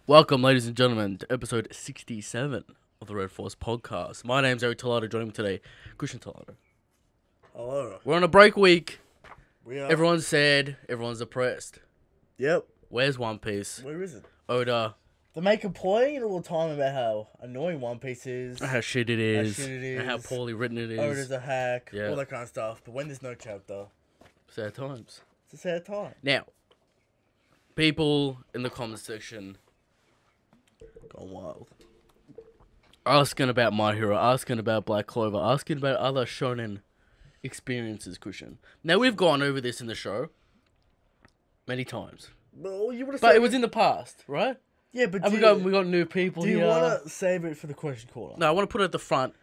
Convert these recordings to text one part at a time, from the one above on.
Welcome, ladies and gentlemen, to episode 67 of the Red Force podcast. My name's Eric Talado. Joining me today, Christian Talado. Hello. We're on a break week. We are. Everyone's sad. Everyone's depressed. Yep. Where's One Piece? Where is it? Oda. They make a point all the time about how annoying One Piece is. How shit it is. And how poorly written it is. Oda's a hack. Yeah. All that kind of stuff. But when there's no chapter, Sad times. it's a sad time. Now, people in the comments section Gone wild. asking about My Hero, asking about Black Clover, asking about other shonen experiences, Christian. Now, we've gone over this in the show many times. Well, you would have But it was in the past, right? Yeah, but And we got new people do here. you want to save it for the question corner? No, I want to put it at the front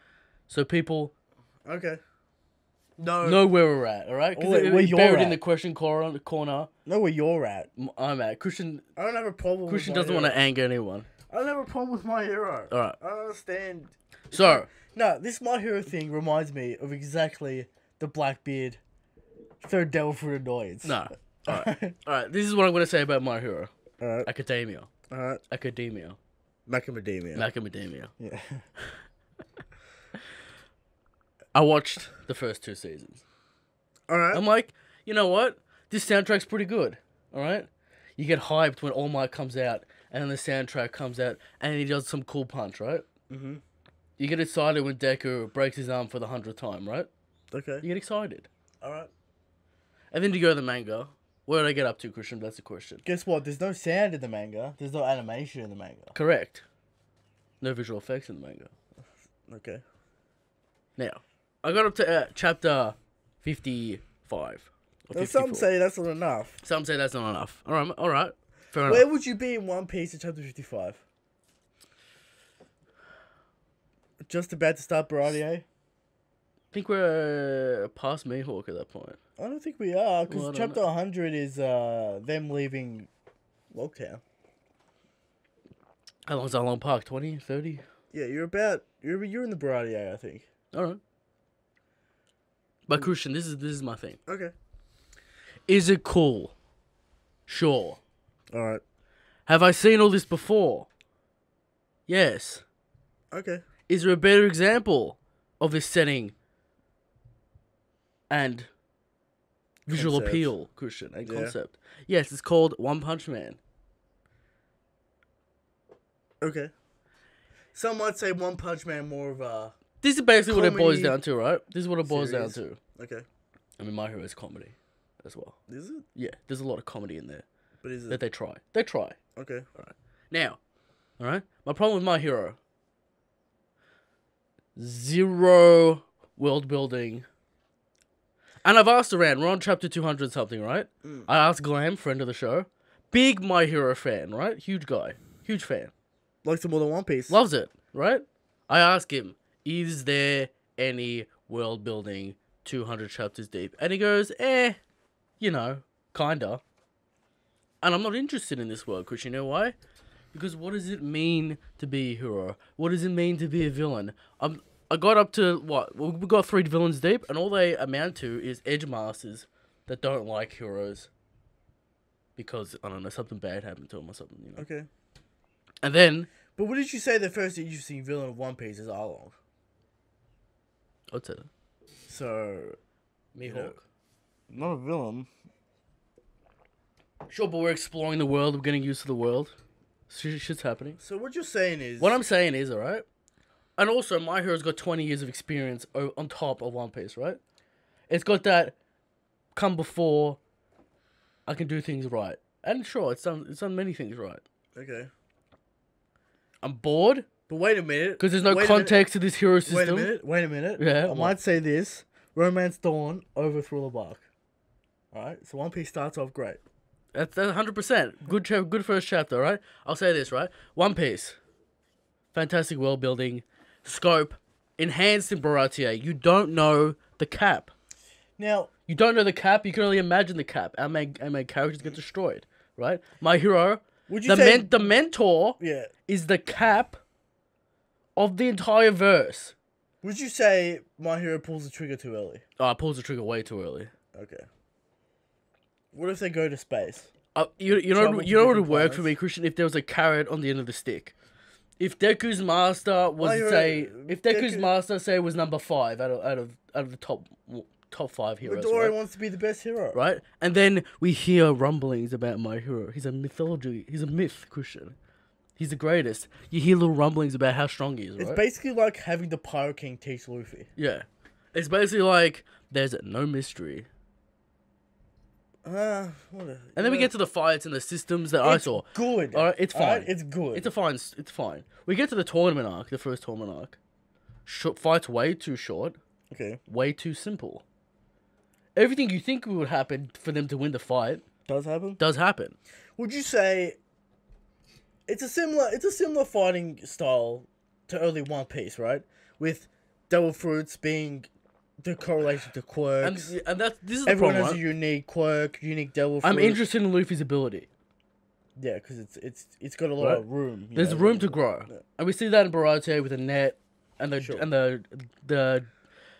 so people Okay. No. know where we're at, alright? Because Where it's you're buried in at. the question corner. Know where you're at. I'm at. Christian I don't have a problem Christian with My doesn't want Hero. to anger anyone. I don't have a problem with My Hero. Alright. I don't understand. So, No, this My Hero thing reminds me of exactly the Blackbeard Third Devil Fruit annoyance. no. Alright, this is what I'm going to say about My Hero. Alright. Academia. Alright. Academia. Macadamia. Macadamia. Yeah. I watched the first 2 seasons. Alright. I'm like, you know what? This soundtrack's pretty good. Alright? You get hyped when All Might comes out, and then the soundtrack comes out, and he does some cool punch, right? Mm-hmm. You get excited when Deku breaks his arm for the 100th time, right? Okay. You get excited. Alright. And then you go to the manga. Where did I get up to, Christian? That's the question. Guess what? There's no sound in the manga. There's no animation in the manga. Correct. No visual effects in the manga. Okay. Now, I got up to chapter 55. Or Well, some 54. say that's not enough. Some say that's not enough. Alright. Fair enough. Where would you be in One Piece in chapter 55? Just about to start Baratier? I think we're past Mihawk at that point. I don't think we are, because Well, I don't chapter 100 is them leaving Logtown. How long's that long park? 20? 30? Yeah, you're in the Baratier, I think. Alright. But Christian, this is my thing. Okay. Is it cool? Sure. Alright. Have I seen all this before? Yes. Okay. Is there a better example of this setting and visual Concept. appeal, Christian, and Yeah. concept? Yes, it's called One Punch Man. Okay. Some might say One Punch Man more of a... This is basically what it boils Comedy down to, right? This is what it boils down series. to. Okay. I mean, My Hero is comedy as well. Is it? Yeah, there's a lot of comedy in there But is that it? they try. They try. Okay. Now, alright? My problem with My Hero: zero world building. And I've asked around, we're on chapter 200 something, right? I asked Glam, friend of the show. Big My Hero fan, right? Huge guy. Huge fan. Likes it more than One Piece. Loves it, right? I asked him, is there any world building 200 chapters deep? And he goes, you know, kinda. And I'm not interested in this world, because you know why? Because what does it mean to be a hero? What does it mean to be a villain? I got up to, what? Well, we got 3 villains deep, and all they amount to is edge masters that don't like heroes. Because, I don't know, something bad happened to them or something, you know. Okay. And then, But what did you say the first interesting villain of One Piece is Arlong? I'd say that. So... Mihawk. Not a villain. Sure, but we're exploring the world, we're getting used to the world. Shit's happening. So what you're saying is... What I'm saying is, alright? And also, My Hero's got 20 years of experience on top of One Piece, right? It's got that come before I can do things right. And sure, it's done many things right. Okay. I'm bored But wait a minute. because there's no Wait a minute. context to this hero system. Wait a minute. Yeah, I what? might say this. Romance Dawn over Thriller Bark. Alright, so One Piece starts off great. That's 100%. Good first chapter, right? I'll say this, right? One Piece. Fantastic world building. Scope. Enhanced in Baratier. You don't know the cap. Now, You don't know the cap, you can only imagine the cap. Our main characters get destroyed, right? My hero, would you say... the mentor Yeah. is the cap of the entire verse. Would you say My Hero pulls the trigger too early? Oh, it pulls the trigger way too early. Okay. What if they go to space? You know Travel to you know what would different work for me, planets. Christian, if there was a carrot on the end of the stick. If Deku's master was Deku- master say was number 5 out of the top 5 heroes, Midori right? wants to be the best hero. Right? And then we hear rumblings about my hero. He's a mythology. He's a myth, Christian. He's the greatest. You hear little rumblings about how strong he is, right? It's basically like having the Pyro King teach Luffy. Yeah. It's basically like there's no mystery. Whatever. And then we get to the fights and the systems that I It's saw. good. All right, it's fine. Alright, it's good. It's fine. We get to the tournament arc, the first tournament arc. Fights way too short, Okay. way too simple. Everything you think would happen for them to win the fight Does happen? does happen. Would you say it's a similar fighting style to early One Piece, right? With Devil Fruits being the correlation to quirks. And this is the Everyone problem, has a right? unique quirk, unique Devil Fruit. I'm interested in Luffy's ability. Yeah, because it's got a lot Right. of room. There's room to grow, and we see that in Barate with the net and the Sure. and the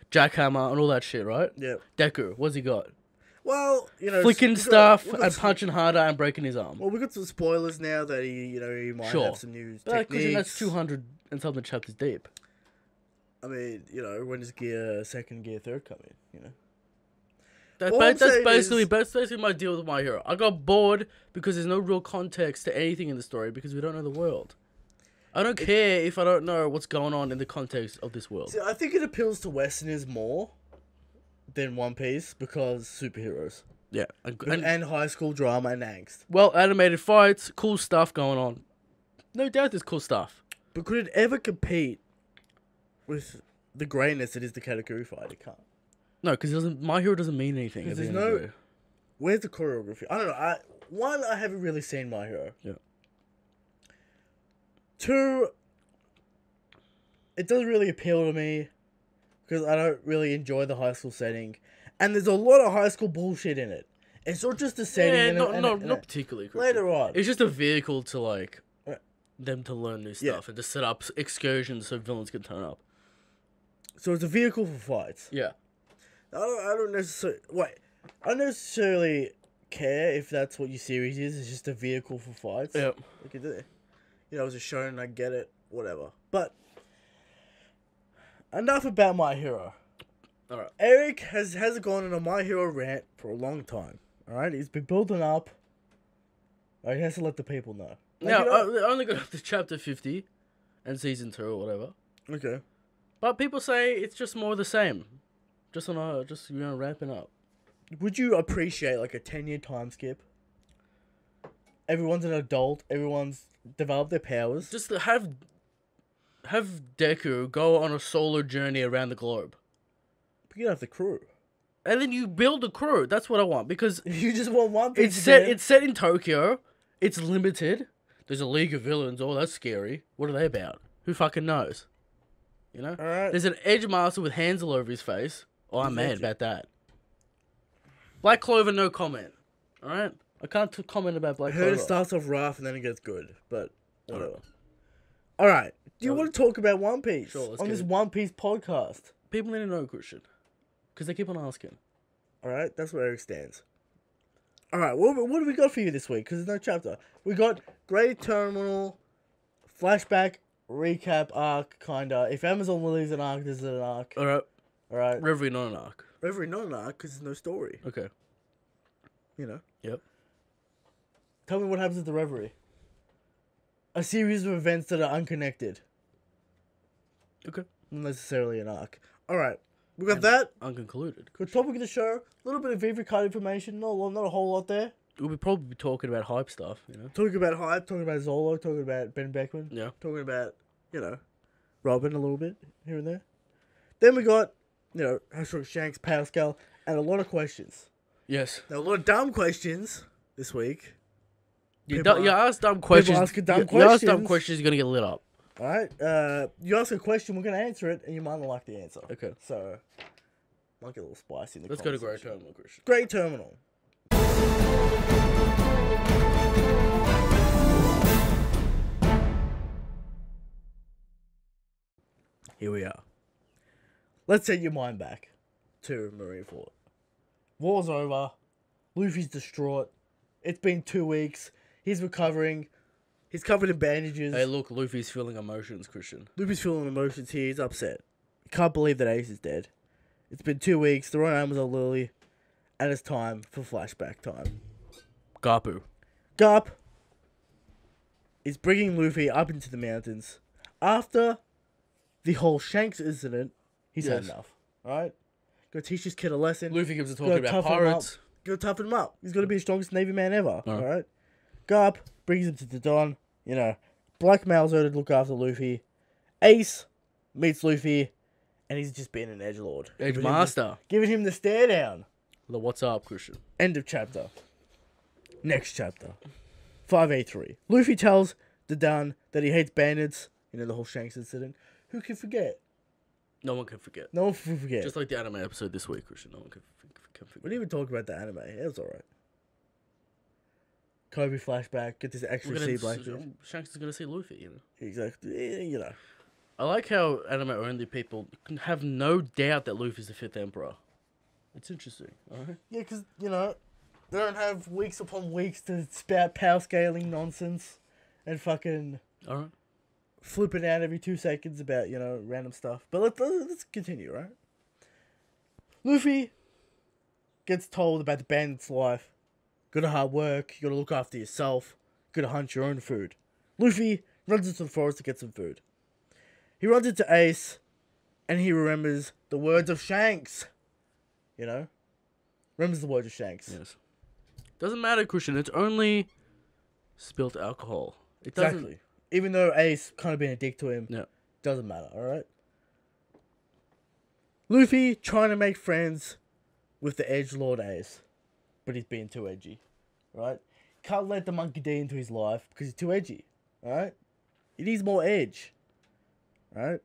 jackhammer and all that shit, right? Yeah. Deku, what's he got? Well, Flicking we got- stuff we got and some- punching harder and breaking his arm. Well, we got some spoilers now that he might Sure. have some new But Christian, techniques. that's 200 and something chapters deep. I mean, when does second gear, third come in? That's All I'm saying basically my deal with My Hero. I got bored because there's no real context to anything in the story because we don't know the world. I don't care if I don't know what's going on in the context of this world. See, I think it appeals to Westerners more than One Piece because superheroes Yeah. and high school drama and angst. Well, animated fights, cool stuff going on. No doubt there's cool stuff. But could it ever compete with the greatness that is the Katakuri fight? It can't. No, because My Hero doesn't mean anything. at Because the there's end of the no. day. Where's the choreography? I don't know. I haven't really seen My Hero. Yeah. 2, it doesn't really appeal to me because I don't really enjoy the high school setting, and there's a lot of high school bullshit in it. It's not just the setting. Yeah, not particularly. Christian. Later on, It's just a vehicle to like Right. them to learn new Yeah. stuff and to set up excursions so villains can turn up. so it's a vehicle for fights. Yeah. I don't necessarily care if that's what your series is. It's just a vehicle for fights. Yeah. Like it was a show and I get it, whatever. But enough about My Hero. All right. Eric has gone on a My Hero rant for a long time. All right, he's been building up. All right, he has to let the people know. Now, I only got up to chapter 50 and season 2 or whatever. Okay. But people say it's just more of the same. Just ramping up. Would you appreciate like a 10-year time skip? Everyone's an adult. Everyone's developed their powers. Just to have Deku go on a solo journey around the globe. But you don't have the crew. And then you build a crew. That's what I want because You just want one piece. it's set in Tokyo. It's limited. There's a League of Villains. Oh, that's scary. What are they about? Who fucking knows? You know? Alright. There's an Edge Master with hands all over his face. Oh, I'm mad Thank you. about that. Black Clover, no comment. Alright? I can't comment about Black I heard Clover. it starts off rough and then it gets good, but whatever. All right. Do you want to talk about One Piece Sure, let's on get this it. One Piece podcast? People need to know, Christian. Because they keep on asking. All right, that's where Eric stands. All right, what do we got for you this week? Because there's no chapter. We got Great Terminal, flashback, recap arc, kinda. If Amazon leaves an arc, there's an arc. Alright. All right, Reverie, not an arc. Reverie not an arc because there's no story. Okay. Yep. Tell me what happens at the Reverie. A series of events that are unconnected, Okay. not necessarily an arc. All right, we got that. Unconcluded. Good topic of the show. A little bit of Viva card information. Not a whole lot there. We'll probably be talking about hype stuff, Talking about hype, talking about Zolo, talking about Ben Beckman, Yeah. talking about, Robin a little bit here and there. Then we got, Shanks, Powerscale, and a lot of questions. Yes. Now, a lot of dumb questions this week. You People ask dumb questions. asking dumb You ask dumb questions. questions, you're going to get lit up. All right? You ask a question, we're going to answer it, and you might not like the answer. Okay. So, might get a little spicy in the Let's go to Great conversation. Terminal, Christian. Great Terminal. Here we are. Let's set your mind back to Marineford. War's over. Luffy's distraught. It's been 2 weeks. He's recovering. He's covered in bandages. Hey, look, Luffy's feeling emotions, Christian. Luffy's feeling emotions here. He's upset. He can't believe that Ace is dead. It's been 2 weeks. They're on Amazon Lily. And it's time for flashback time. Garpu. Garp is bringing Luffy up into the mountains. After the whole Shanks incident, he's had enough. Alright? Gotta teach this kid a lesson. Luffy gives a talking about pirates. Gotta toughen him up. He's gonna be the strongest Navy man ever. Alright? Garp brings him to the Don. You know, blackmails her to look after Luffy. Ace meets Luffy, and he's just being an edgelord. Edge master. Giving him the stare down. What's up, Christian? End of chapter. Next chapter. 5A3. Luffy tells the Don that he hates bandits. You know, the whole Shanks incident. Who can forget? No one can forget. No one can forget. Just like the anime episode this week, Christian. No one can forget. We didn't even talk about the anime. It was alright. Kobe flashback. Get this extra sea blackfish. Shanks is going to see Luffy, you know. Exactly. You know. I like how anime-only people can have no doubt that Luffy's the 5th Emperor. It's interesting, alright? Yeah, because, you know, they don't have weeks upon weeks to spout power scaling nonsense and fucking Alright. flipping out every 2 seconds about, you know, random stuff. But let's continue, right? Luffy gets told about the bandit's life. Gotta hard work, you gotta look after yourself, gotta hunt your own food. Luffy runs into the forest to get some food. He runs into Ace, and he remembers the words of Shanks. You know? Remembers the words of Shanks. Yes. Doesn't matter, Christian. It's only spilt alcohol. It doesn't... Exactly. Even though Ace kind of been a dick to him, Yeah. doesn't matter, alright? Luffy trying to make friends with the edgelord Ace, but he's being too edgy, right? Can't let the Monkey D into his life because he's too edgy, alright? He needs more edge, right?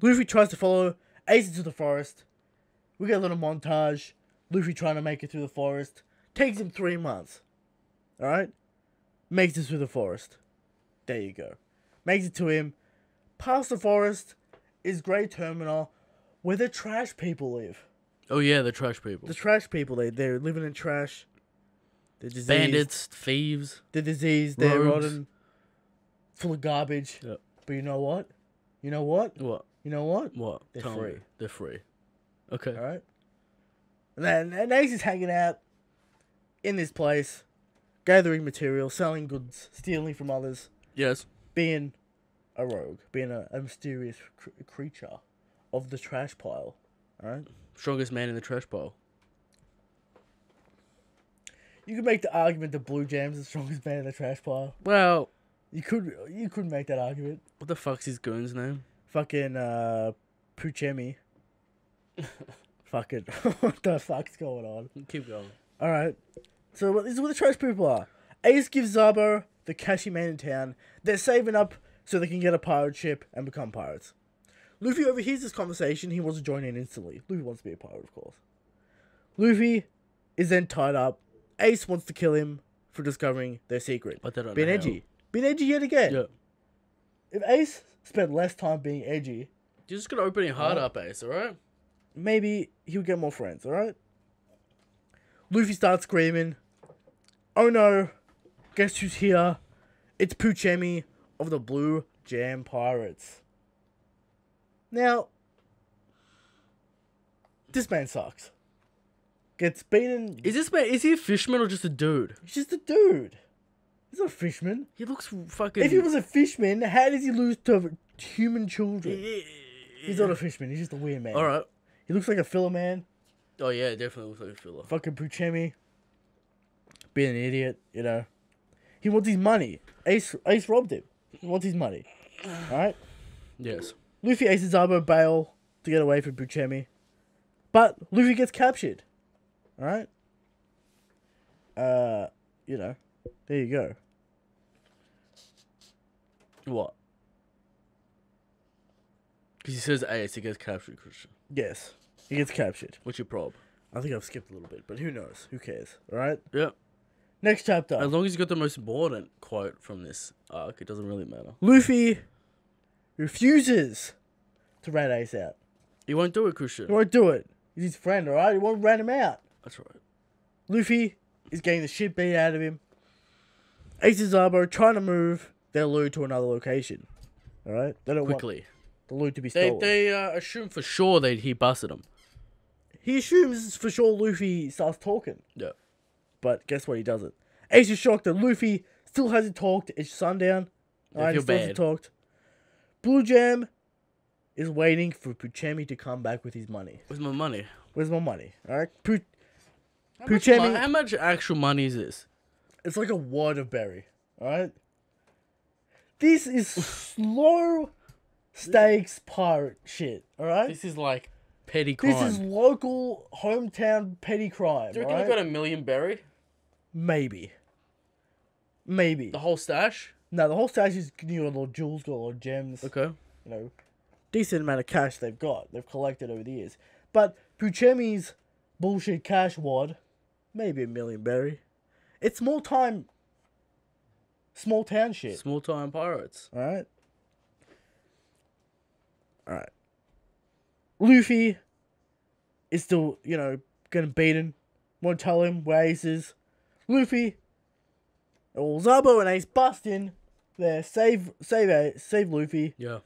Luffy tries to follow Ace into the forest. We get a little montage. Luffy trying to make it through the forest. Takes him 3 months, alright? Makes it through the forest. There you go. Makes it to him. Past the forest is Great Terminal, where the trash people live. Oh, yeah, the trash people. The trash people, they're living in trash. They're diseased. Bandits, thieves. They're diseased. They're rogues. rotten. Full of garbage. Yep. But you know what? You know what? What? You know what? What? They're Tell free. me. They're free. Okay. Alright? And Ace is hanging out in this place, gathering material, selling goods, stealing from others, Yes. being a rogue, being a mysterious creature of the trash pile. Alright? Strongest man in the trash pile. You could make the argument that Blue Jam's the strongest man in the trash pile. Well, You could make that argument. what the fuck's his goon's name? Fucking Puchemi. Fucking what the fuck's going on? Keep going. Alright. So this is what the trash people are. Ace gives Zabo the cashy man in town. They're saving up so they can get a pirate ship and become pirates. Luffy overhears this conversation. He wants to join in instantly. Luffy wants to be a pirate, of course. Luffy is then tied up. Ace wants to kill him for discovering their secret. But they don't Being know edgy. Being edgy yet again. Yeah. If Ace spent less time being edgy, You're just gonna open your heart up, Ace, alright? maybe he'll get more friends, alright? Luffy starts screaming, "Oh no, guess who's here? It's Puchemi of the Blue Jam Pirates." Now, this man sucks. Gets beaten. Is this man, is he a fisherman or just a dude? He's just a dude. He's not a fishman. He looks fucking... If he was a fishman, how does he lose to human children? He's not a fishman. He's just a weird man. Alright. He looks like a filler man. Oh yeah, it definitely looks like a filler. Fucking Puchemi. Being an idiot, you know. He wants his money. Ace robbed him. He wants his money. Alright? Yes. Luffy aces Zabo bail to get away from Puchemi. But Luffy gets captured. Alright? You know. There you go. What? Because he says Ace, he gets captured, Christian. Yes. He gets captured. What's your prob? I think I've skipped a little bit, but who knows? Who cares? Alright? Yeah. Next chapter. As long as you got the most important quote from this arc, it doesn't really matter. Luffy refuses to rat Ace out. He won't do it, Christian. He won't do it. He's his friend, alright? He won't rat him out. That's right. Luffy is getting the shit beat out of him. Ace and Zabo trying to move their loot to another location. Alright? They don't want Quickly. the loot to be stolen. They assume for sure that he busted him. He assumes for sure Luffy starts talking. Yeah. But guess what? He doesn't. Ace is shocked that Luffy still hasn't talked. It's sundown. I feel still hasn't bad. talked. Blue Jam is waiting for Puchemi to come back with his money. Where's my money? Where's my money? Alright? How much actual money is this? It's like a wad of berry. Alright? This is slow stakes pirate shit. Alright? This is like petty crime. This is local hometown petty crime. Do you reckon alright? we got 1 million berry? Maybe. Maybe. The whole stash? No, the whole stage is got a lot of jewels, got a lot of gems. Okay. You know, decent amount of cash they've got. They've collected over the years. But Puchemi's bullshit cash wad, maybe 1 million berry. It's small town shit. Small time pirates. Alright? Alright. Luffy is still, getting beaten. Won't tell him where Ace is. Luffy, or Zabo and Ace bust in there, save Luffy. Yeah.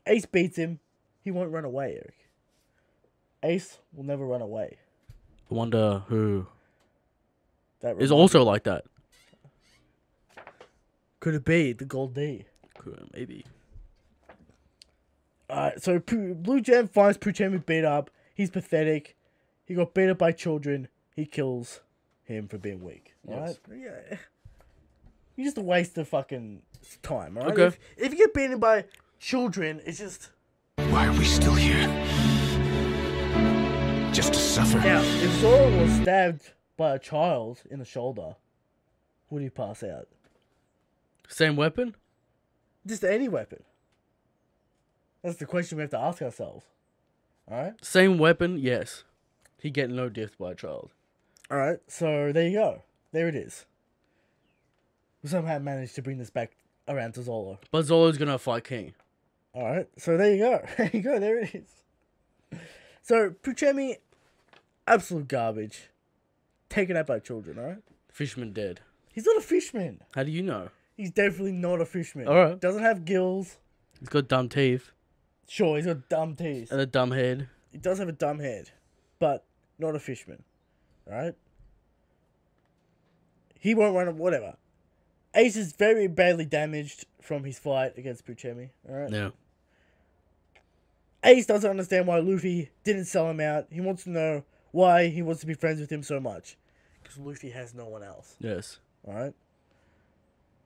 Ace beats him. He won't run away, Eric. Ace will never run away. I wonder who That is reminds also like that. Could it be the Gold D? Maybe. Alright, so Blue Jam finds Puchemi beat up. He's pathetic. He got beat up by children. He kills him for being weak. Alright? Yeah. You're just a waste of fucking time, alright? Okay. If you get beaten by children, it's just... Why are we still here? Just to suffer? Now, if Zoro was stabbed by a child in the shoulder, would he pass out? Same weapon? Just any weapon. That's the question we have to ask ourselves. Alright? Same weapon, yes. He get no death by a child. Alright, so there you go. There it is. We somehow managed to bring this back around to Zolo. But Zolo's gonna fight King. Alright, so there you go. There you go, there it is. So, Puchemi, absolute garbage. Taken out by children, alright? Fisherman dead. He's not a fishman. How do you know? He's definitely not a fishman. Alright. Doesn't have gills. He's got dumb teeth. Sure, he's got dumb teeth. And a dumb head. He does have a dumb head. But not a fishman. Alright? He won't run, whatever. Ace is very badly damaged from his fight against Puchemi. Alright? Yeah. Ace doesn't understand why Luffy didn't sell him out. He wants to know why he wants to be friends with him so much. Because Luffy has no one else. Yes. Alright?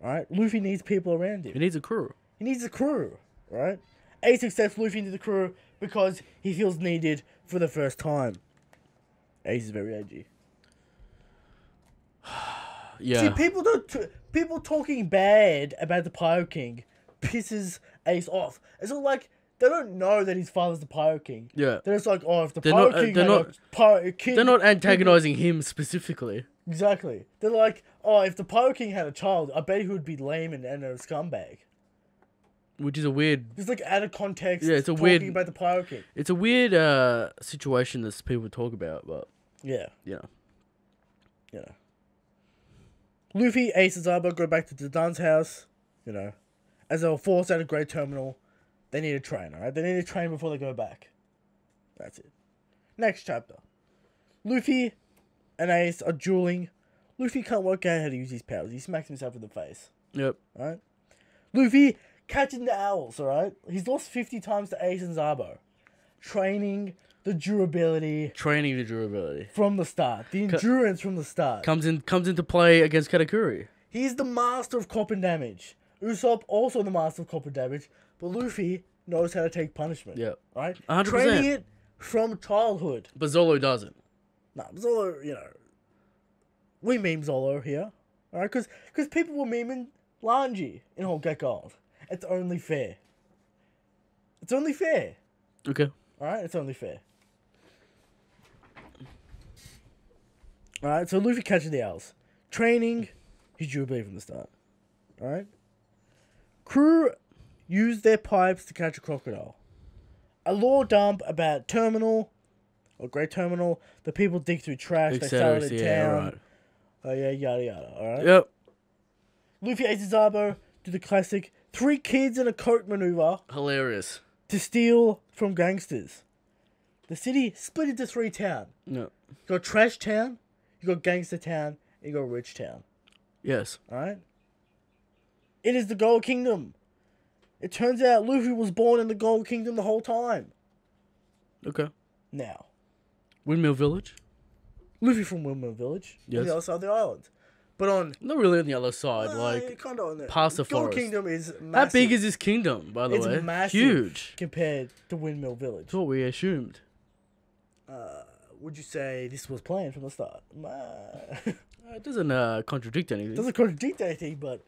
Alright? Luffy needs people around He him. needs a crew. He needs a crew. Right? Ace accepts Luffy into the crew because he feels needed for the first time. Ace is very edgy. Yeah. See, people talking bad about the Pyro King pisses Ace off. It's not like they don't know that his father's the Pyro King. Yeah. They're just like, oh, if the They're Pyro not- King they're had not- a Pyro King... They're not antagonizing him specifically. Exactly. They're like, oh, if the Pyro King had a child, I bet he would be lame and a scumbag. Which is a weird... Just like out of context, Yeah, it's a talking weird- about the Pyro King. It's a weird situation that people talk about, but... Yeah. You know. Yeah. Luffy, Ace, and Zabo go back to the Dun's house. As they were forced out of Great Terminal, they need a train, alright? They need a train before they go back. That's it. Next chapter. Luffy and Ace are dueling. Luffy can't work out how to use his powers. He smacks himself in the face. Yep. Alright? Luffy catching the owls, alright? He's lost 50 times to Ace and Zabo. Training the durability Training the durability. from the start. The endurance from the start. Comes into play against Katakuri. He's the master of cop and damage. Usopp also the master of cop and damage, but Luffy knows how to take punishment. Yep. Right? 100%. Training it from childhood. But Zolo doesn't. Nah, Zolo, we meme Zolo here. Alright? Because people were memeing Lanji in Whole Get Gold. It's only fair. It's only fair. Okay. Alright? It's only fair. Alright, so Luffy catches the owls. Training his durability from the start. Alright? Crew use their pipes to catch a crocodile. A lore dump about Terminal, or Great Terminal. The people dig through trash, they sell it in town. Right. Oh yeah, yada yada. All right. Yep. Luffy, Ace, and Zabo do the classic 3 kids in a coat maneuver Hilarious. to steal from gangsters. The city split into 3 towns. No. You got Trash Town, you got Gangster Town, and you got Rich Town. Yes. Alright? It is the Gold Kingdom. It turns out Luffy was born in the Gold Kingdom the whole time. Okay. Now, Windmill Village. Luffy from Windmill Village, on Yes. the other side of the island. But on... Not really on the other side, like kind of on the... past the Gold forest. Kingdom is massive. How big is this kingdom, by the It's way? massive. Huge. Compared to Windmill Village. That's what we assumed. Would you say this was planned from the start? It doesn't contradict anything. Doesn't contradict anything, but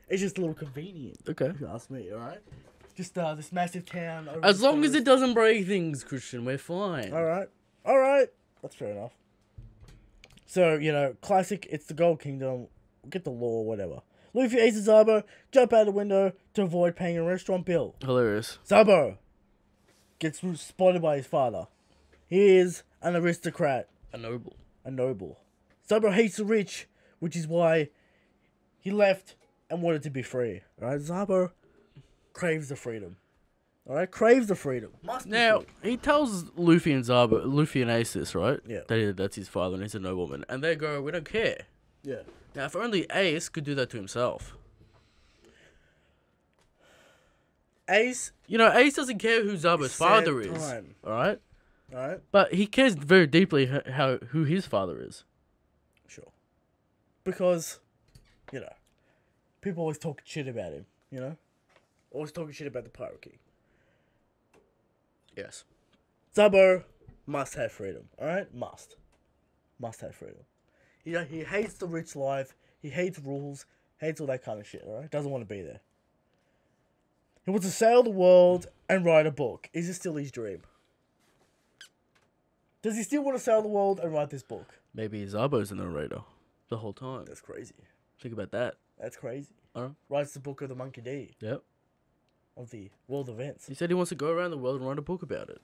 it's just a little convenient. Okay. If you ask me, alright? Just this massive town. Over As the long as forest. it doesn't break things, Christian, we're fine. Alright. That's fair enough. So, you know, classic, it's the Gold Kingdom. Get the law, whatever. Luffy, Ace, and Zabo jump out the window to avoid paying a restaurant bill. Hilarious. Zabo gets spotted by his father. He is an aristocrat. A noble. A noble. Zabo hates the rich, which is why he left and wanted to be free. Alright, Zabo craves the freedom. Alright, craves the freedom. Must be Now, free. he tells Luffy and Ace this, right? Yeah. That's his father and he's a nobleman. And they go, we don't care. Yeah. Now, if only Ace could do that to himself. Ace, You know, Ace doesn't care who Zabo's Sad father is. time. Alright? alright? But he cares very deeply who his father is. Sure. Because, you know, people always talking shit about him, you know? Always talking shit about the Pirate King. Yes. Zabo must have freedom, alright? Must have freedom. You know, he hates the rich life, he hates rules, hates all that kind of shit, alright? Doesn't want to be there. He wants to sail the world and write a book. Is this still his dream? Does he still want to sail the world and write this book? Maybe Zabo's the narrator the whole time. That's crazy. Think about that. That's crazy. Alright. Writes the book of the Monkey D. Yep. Of the world events. He said he wants to go around the world and write a book about it.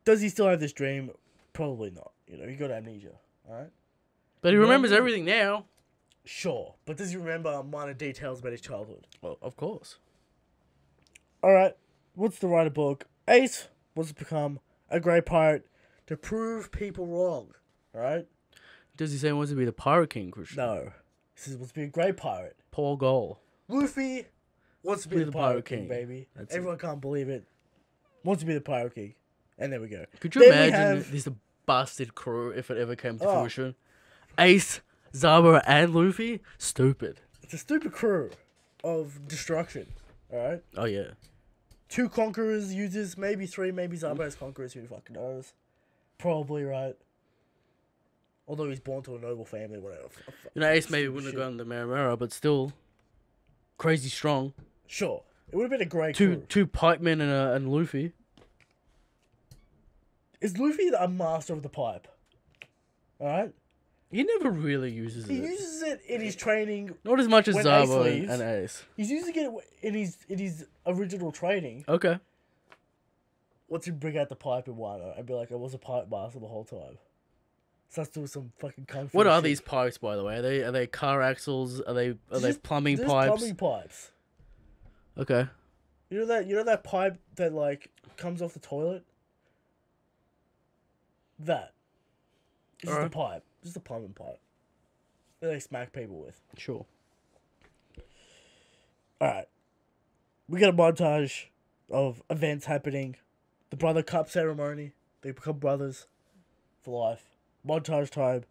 Does he still have this dream? Probably not. You know, he got amnesia. Alright? But he remembers everything now. Sure. But does he remember minor details about his childhood? Well, of course. Alright. Wants to write a book. Ace wants to become a great pirate to prove people wrong. Alright? Does he say he wants to be the Pirate King, Christian? No. He says wants to be a great pirate. Paul Goal. Luffy wants to be the Pirate King, baby. That's Everyone can't believe it. Wants to be the Pirate King. And there we go. Could you Then we imagine have- this busted crew if it ever came to Oh. fruition? Ace, Zabo, and Luffy? Stupid. It's a stupid crew of destruction. Alright? Oh, yeah. 2 conquerors users, maybe 3, maybe Zabo's conquerors, who fucking knows. Probably, right? Although he's born to a noble family, whatever. You know, Ace maybe wouldn't have gone to Maramara, but still crazy strong. Sure. It would have been a great Two crew. pipemen and Luffy. Is Luffy a master of the pipe? Alright? He never really uses He it. uses it in his training. Not as much as when Ace Zabo leaves. and Ace. He's using it in his original training. Okay. Once you bring out the pipe in Wano and be like, I was a pipe master the whole time. Starts doing some fucking kung fu What are shit. these pipes, by the way? Are they car axles? Are they Just- plumbing just pipes? Plumbing pipes. Okay. You know that pipe that like comes off the toilet? That. It's just a Alright. pipe. Just a plumbing pipe. That they smack people with. Sure. Alright. We get a montage of events happening. The brother cup ceremony. They become brothers for life. Montage time.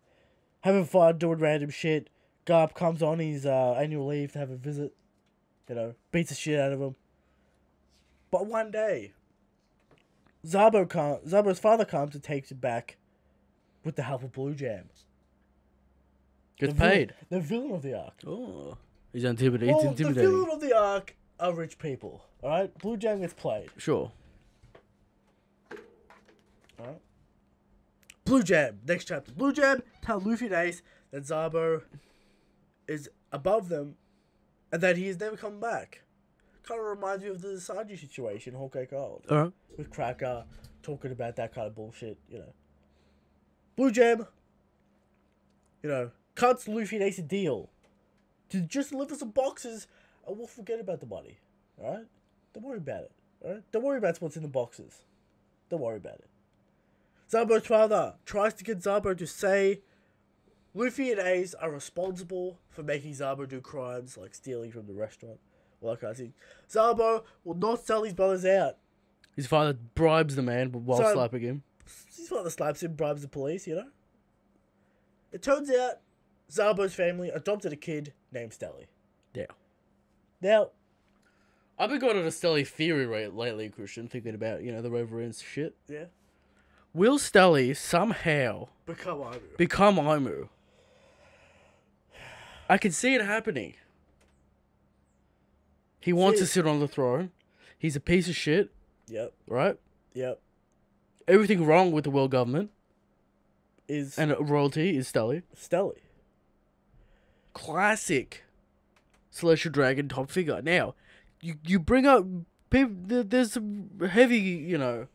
Having fun, doing random shit. Garp comes on his annual leave to have a visit. You know, beats the shit out of him. But one day, Zabo's father comes and takes him back with the help of Blue Jam. Gets The villain- paid. The villain of the arc. Oh. He's intimidating. Well, He's the intimidating. villain of the arc are rich people. Alright? Blue Jam gets played. Sure. Alright? Blue Jam. Next chapter. Blue Jam tell Luffy and Ace that Zabo is above them and that he is never coming back. Kind of reminds me of the Sanji situation, Hawkeye Gold. Alright. With Cracker talking about that kind of bullshit, you know. Blue Jam, you know, cuts Luffy and Ace a deal to just deliver some boxes, and we'll forget about the money. Alright? Don't worry about it. Alright? Don't worry about what's in the boxes. Don't worry about it. Zabo's father tries to get Zabo to say Luffy and Ace are responsible for making Zabo do crimes like stealing from the restaurant. All that kind of thing. Zabo will not sell his brothers out. His father bribes the man while So- slapping him. His father slaps him, bribes the police, you know? It turns out Zabo's family adopted a kid named Stelly. Yeah. Now, I've been going on a Stelly theory lately, Christian, thinking about, the Reverend's shit. yeah, Will Stelly somehow become Imu. become Aimu? I can see it happening. He wants to sit on the throne. He's a piece of shit, Yep, right? yep. Everything wrong with the world government Is and royalty is Stelly. Stelly. Classic Celestial Dragon top figure. Now, you bring up people. There's some heavy, there's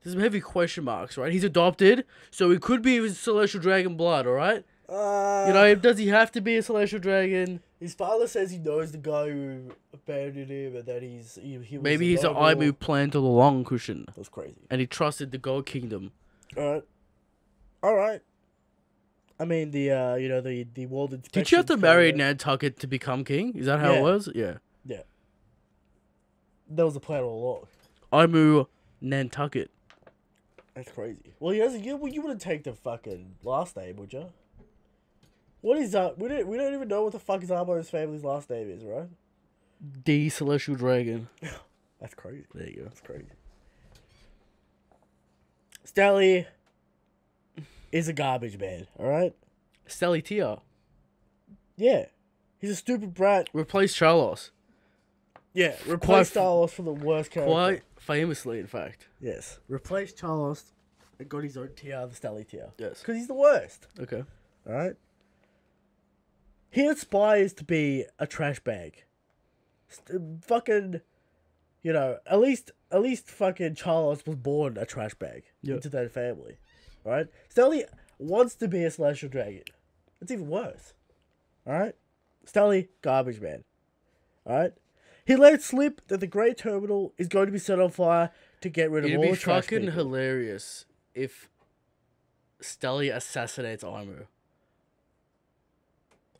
some heavy question marks, right? He's adopted, so he could be Celestial Dragon blood, all right? Does he have to be a Celestial Dragon? His father says he knows the guy who abandoned him, and that he was Maybe he's an Aimu planted all along, Cushion, That's crazy. and he trusted the God Kingdom. All right. I mean, the world inspection. Did you have to marry Nantucket to become king? Is that how Yeah. it was? Yeah. Yeah. That was the plan all along. Aimu Nantucket. That's crazy. Well, you wouldn't take the fucking last name, would you? What is that? We don't even know what the fuck Zabo's family's last name is, right? The Celestial Dragon. That's crazy. There you go. That's crazy. Stelly is a garbage man, alright? Stelly Tia. Yeah. He's a stupid brat. Replace Charlos. Yeah, Quite- replace Charles for the worst character. Quite famously, in fact. Yes. Replace Charles and got his own tier, the Stelly tier. Yes. Because he's the worst, Okay. alright? He aspires to be a trash bag. Fucking, at least fucking Charles was born a trash bag Yeah. into that family, right? Stelly wants to be a celestial dragon. It's even worse, all right? Stelly, garbage man, all right? He let it slip that the Great Terminal is going to be set on fire to get rid of It'd all be the trash fucking people. hilarious if Stelly assassinates Aimu.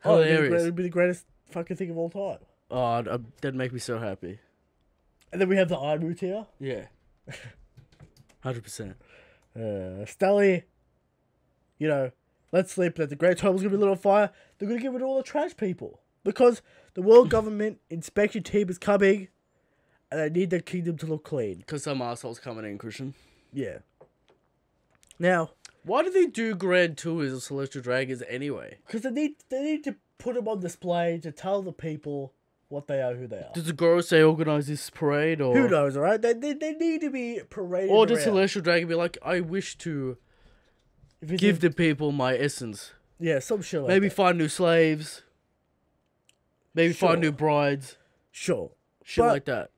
Oh, Hilarious. it'd be the greatest fucking thing of all time. Oh, that'd make me so happy. And then we have the Iron tier. Yeah. 100%. Stelly, let's sleep that the Great Terminal's gonna be lit on fire. They're gonna get rid of all the trash people because the world government inspection team is coming, and they need their kingdom to look clean. Because some asshole's coming in, Christian. Yeah. Now, Why do they do grand tours of Celestial Dragons anyway? because they need to put them on display to tell the people what they are, who they are. Does the girl say organize this parade or... Who knows, alright? They need to be paraded Or does around. Celestial Dragon be like, I wish to If it's give a- the people my essence. Yeah, some shit like Maybe that. find new slaves. Maybe Sure. find new brides. Sure. Shit But- like that.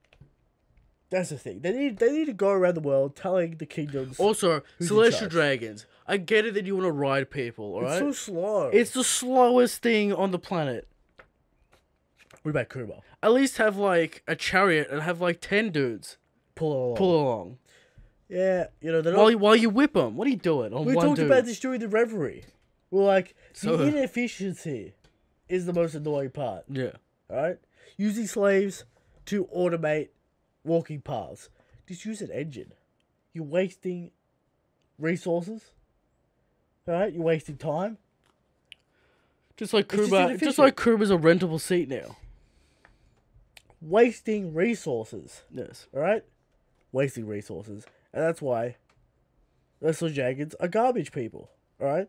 That's the thing. They need to go around the world telling the kingdoms. Also, Who's in Celestial charge? Dragons. I get it that you want to ride people, It's alright? so slow. It's the slowest thing on the planet. What about Kuma? At least have like a chariot and have like 10 dudes Pull it along. pull along. Yeah, they're not. While you whip them. What are you doing on We one talked dude? about this during the reverie. We're like, So- the inefficiency is the most annoying part. Yeah. Alright? Using slaves to automate walking paths. Just use an engine. You're wasting resources. Alright? You're wasting time. Just like It's just Kuma, inefficient. just like Kuma's a rentable seat now. Wasting resources. Yes. Alright? Wasting resources. And that's why Celestial Dragons are garbage people. Alright?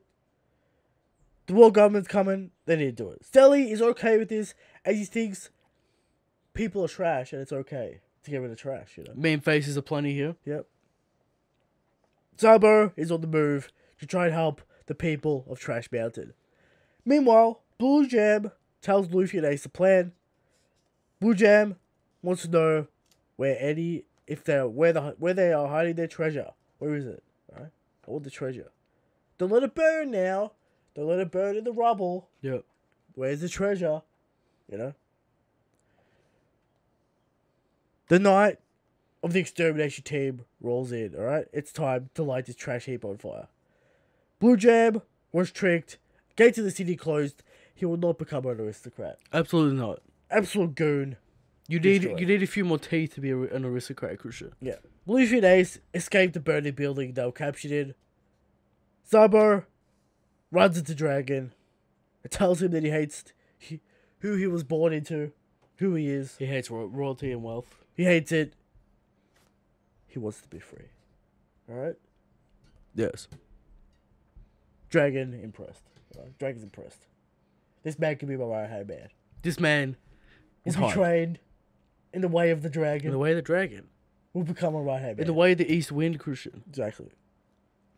The world government's coming, they need to do it. Stelly is okay with this, as he thinks people are trash and it's okay to get rid of trash, Main faces are plenty here. Yep. Zabo is on the move to try and help the people of Trash Mountain. Meanwhile, Blue Jam tells Luffy and Ace the plan. Blue Jam wants to know where they are hiding their treasure. Where is it? Alright? I want the treasure. Don't let it burn now. Don't let it burn in the rubble. Yep. Where's the treasure? You know? The night of the extermination team rolls in, alright? It's time to light this trash heap on fire. Blue Jam was tricked. Gates of the city closed. He will not become an aristocrat. Absolutely not. Absolute goon. You need a few more teeth to be an aristocrat, Christian. Yeah. Luffy and Ace escape the burning building they were captured in. Zabo runs into Dragon. It tells him that he hates who he was born into, who he is. He hates royalty and wealth. He hates it. He wants to be free. Alright? Yes. Dragon impressed. Right? Dragon's impressed. This man can be my right hand man. This man is Will be hot. trained in the way of the dragon. In the way of the dragon. Will become a right hand man. In the way of the east wind, Christian. Exactly.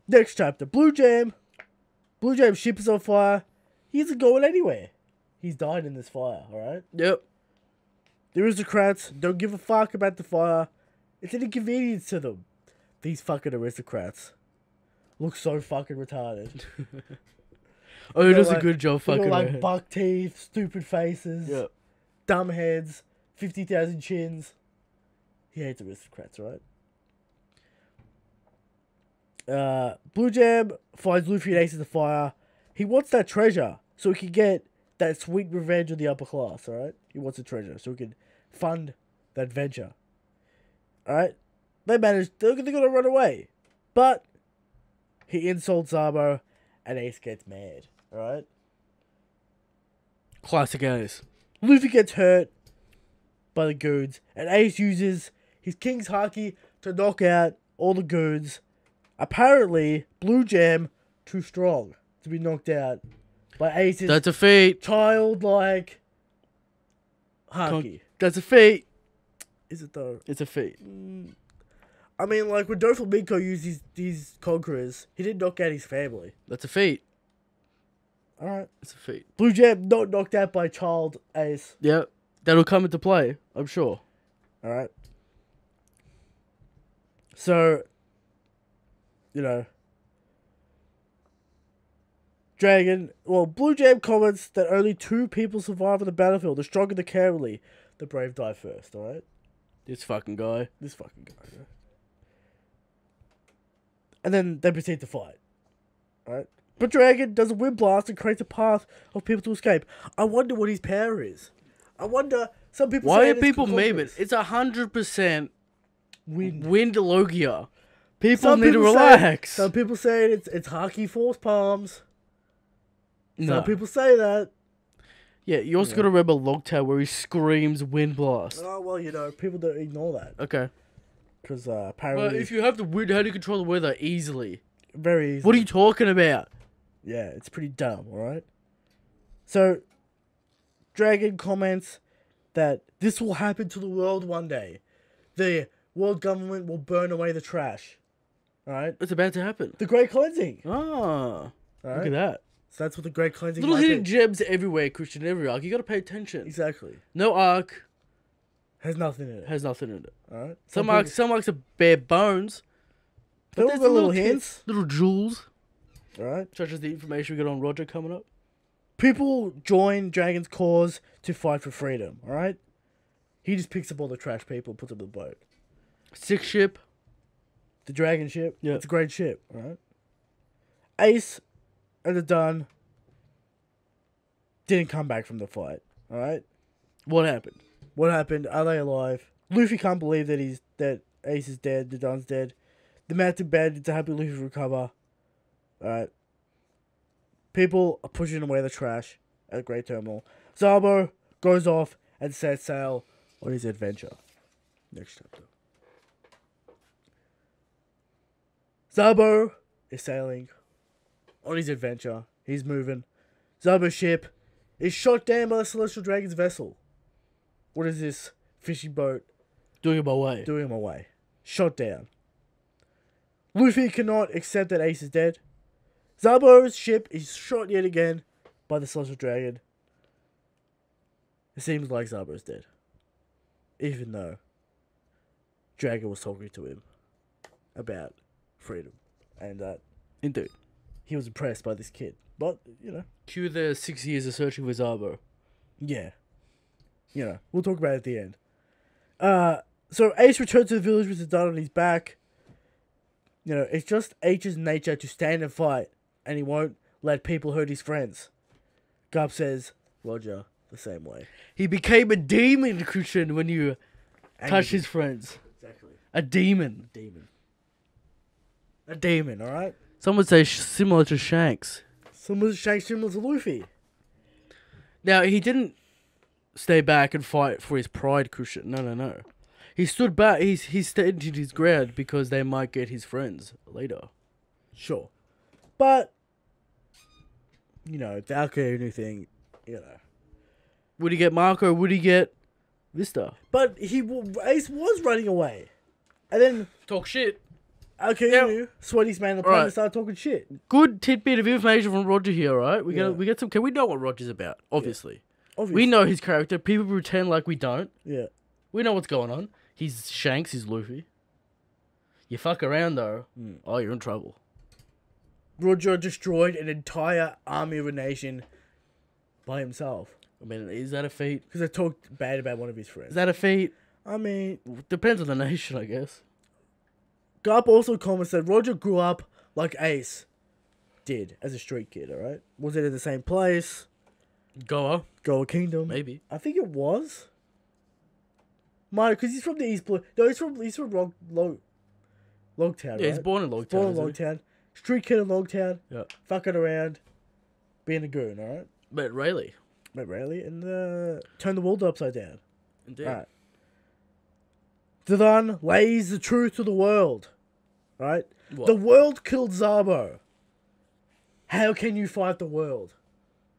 Next chapter. Blue Jam. Blue Jam's ship is on fire. He isn't going anywhere. He's died in this fire, alright? Yep. The aristocrats don't give a fuck about the fire. It's an inconvenience to them. These fucking aristocrats look so fucking retarded. Oh, he does like, a good job They fucking got like around. buck teeth, stupid faces, Yep. dumb heads, 50,000 chins. He hates aristocrats, right? Blue Jam finds Luffy and Ace in the fire. He wants that treasure so he can get that sweet revenge of the upper class, alright? He wants the treasure so he can fund that venture. Alright? They're gonna run away. But he insults Zabo and Ace gets mad, alright? Classic Ace. Luffy gets hurt by the goons, and Ace uses his King's Haki to knock out all the goons. Apparently, Blue Jam too strong to be knocked out by Ace's That's a feat. childlike Haki. That's a feat. Is it though? It's a feat. I mean, like when Doflamingo used these conquerors, he didn't knock out his family. That's a feat. Alright. It's a feat. Blue Jam not knocked out by child Ace. Yep. That'll come into play, I'm sure. Alright. So, you know, Blue Jam comments that only 2 people survive on the battlefield. The strong and the cowardly. The brave die first, alright? This fucking guy. This fucking guy, yeah. And then they proceed to fight. Alright? But Dragon does a wind blast and creates a path of people to escape. I wonder what his power is. I wonder, some people Why say are it's people memeing? conquerors. It's 100% Wind. Windlogia. People Some need to people relax. Some people say it's Haki Force Palms. No. Some people say that. Yeah, you also got to remember Logtail where he screams wind blast. Oh, well, you know, people don't ignore that. Okay. Because Well, apparently, if you have the wind, how do you control the weather easily? very easy. What are you talking about? Yeah, it's pretty dumb, alright? So, Dragon comments that this will happen to the world one day. The world government will burn away the trash. Alright? It's about to happen. The Great Cleansing. Ah, Alright? look at that. So that's what the Great Cleansing Little might hidden be. gems everywhere, Christian, every arc. You got to pay attention. Exactly. No arc Has nothing in it. has nothing in it. Alright? Some arcs are bare bones. They all there's got little tidbits, hints. little jewels, Alright? such as the information we got on Roger coming up. People join Dragon's cause to fight for freedom, alright? He just picks up all the trash people and puts them in the boat. Six ship. The Dragon ship. Yeah. It's a great ship, alright? Ace and the Dun didn't come back from the fight, alright? What happened? What happened? Are they alive? Luffy can't believe that Ace is dead, the Dun's dead. The mountain bandits are happy Luffy recover. Alright. People are pushing away the trash at Great Terminal. Zabo goes off and sets sail on his adventure. Next chapter. Zabo is sailing on his adventure. He's moving. Zabo's ship is shot down by the Celestial Dragon's vessel. What is this fishing boat Doing it my way. doing him away? Shot down. Luffy cannot accept that Ace is dead. Zabo's ship is shot yet again by the Celestial Dragon. It seems like Zabo's dead. Even though Dragon was talking to him about freedom and that Indeed. he was impressed by this kid. But, Cue the 6 years of searching for Zabo. yeah. We'll talk about it at the end. So Ace returns to the village with the dart on his back. It's just H's nature to stand and fight, and he won't let people hurt his friends. Garp says, Roger, the same way. He became a demon, Christian, when you touched his friends. Exactly. A demon. A demon, alright? Some would say similar to Shanks. Similar to Luffy. Now, he didn't stay back and fight for his pride, Christian. No. He stood back. He stayed his ground because they might get his friends later. Sure. But, the Akainu thing, Would he get Marco? Would he get Vista? But Ace was running away. And then Talk shit. Akainu, sweatiest man on the planet, started talking shit. Good tidbit of information from Roger here, right? We get some. Can we know what Roger's about? Obviously. Obviously. We know his character. People pretend like we don't. Yeah. We know what's going on. He's Shanks. He's Luffy. You fuck around though. Oh, you're in trouble. Roger destroyed an entire army of a nation by himself. I mean, is that a feat? Because they talked bad about one of his friends. Is that a feat? I mean, Depends on the nation, I guess. Garp also comments that Roger grew up like Ace did as a street kid, alright? Was it in the same place? Goa, Goa Kingdom? maybe. I think it was. Because he's from the East Blue. No, he's from Logtown, right? Yeah, he's born in Logtown. Born in Logtown. Street kid in Logtown. Yeah. Fucking around. Being a goon, alright? But Rayleigh. But rarely. And turn the world upside down. Indeed. Alright. Dadan lays the truth to the world. Right? What? The world killed Zabo. How can you fight the world?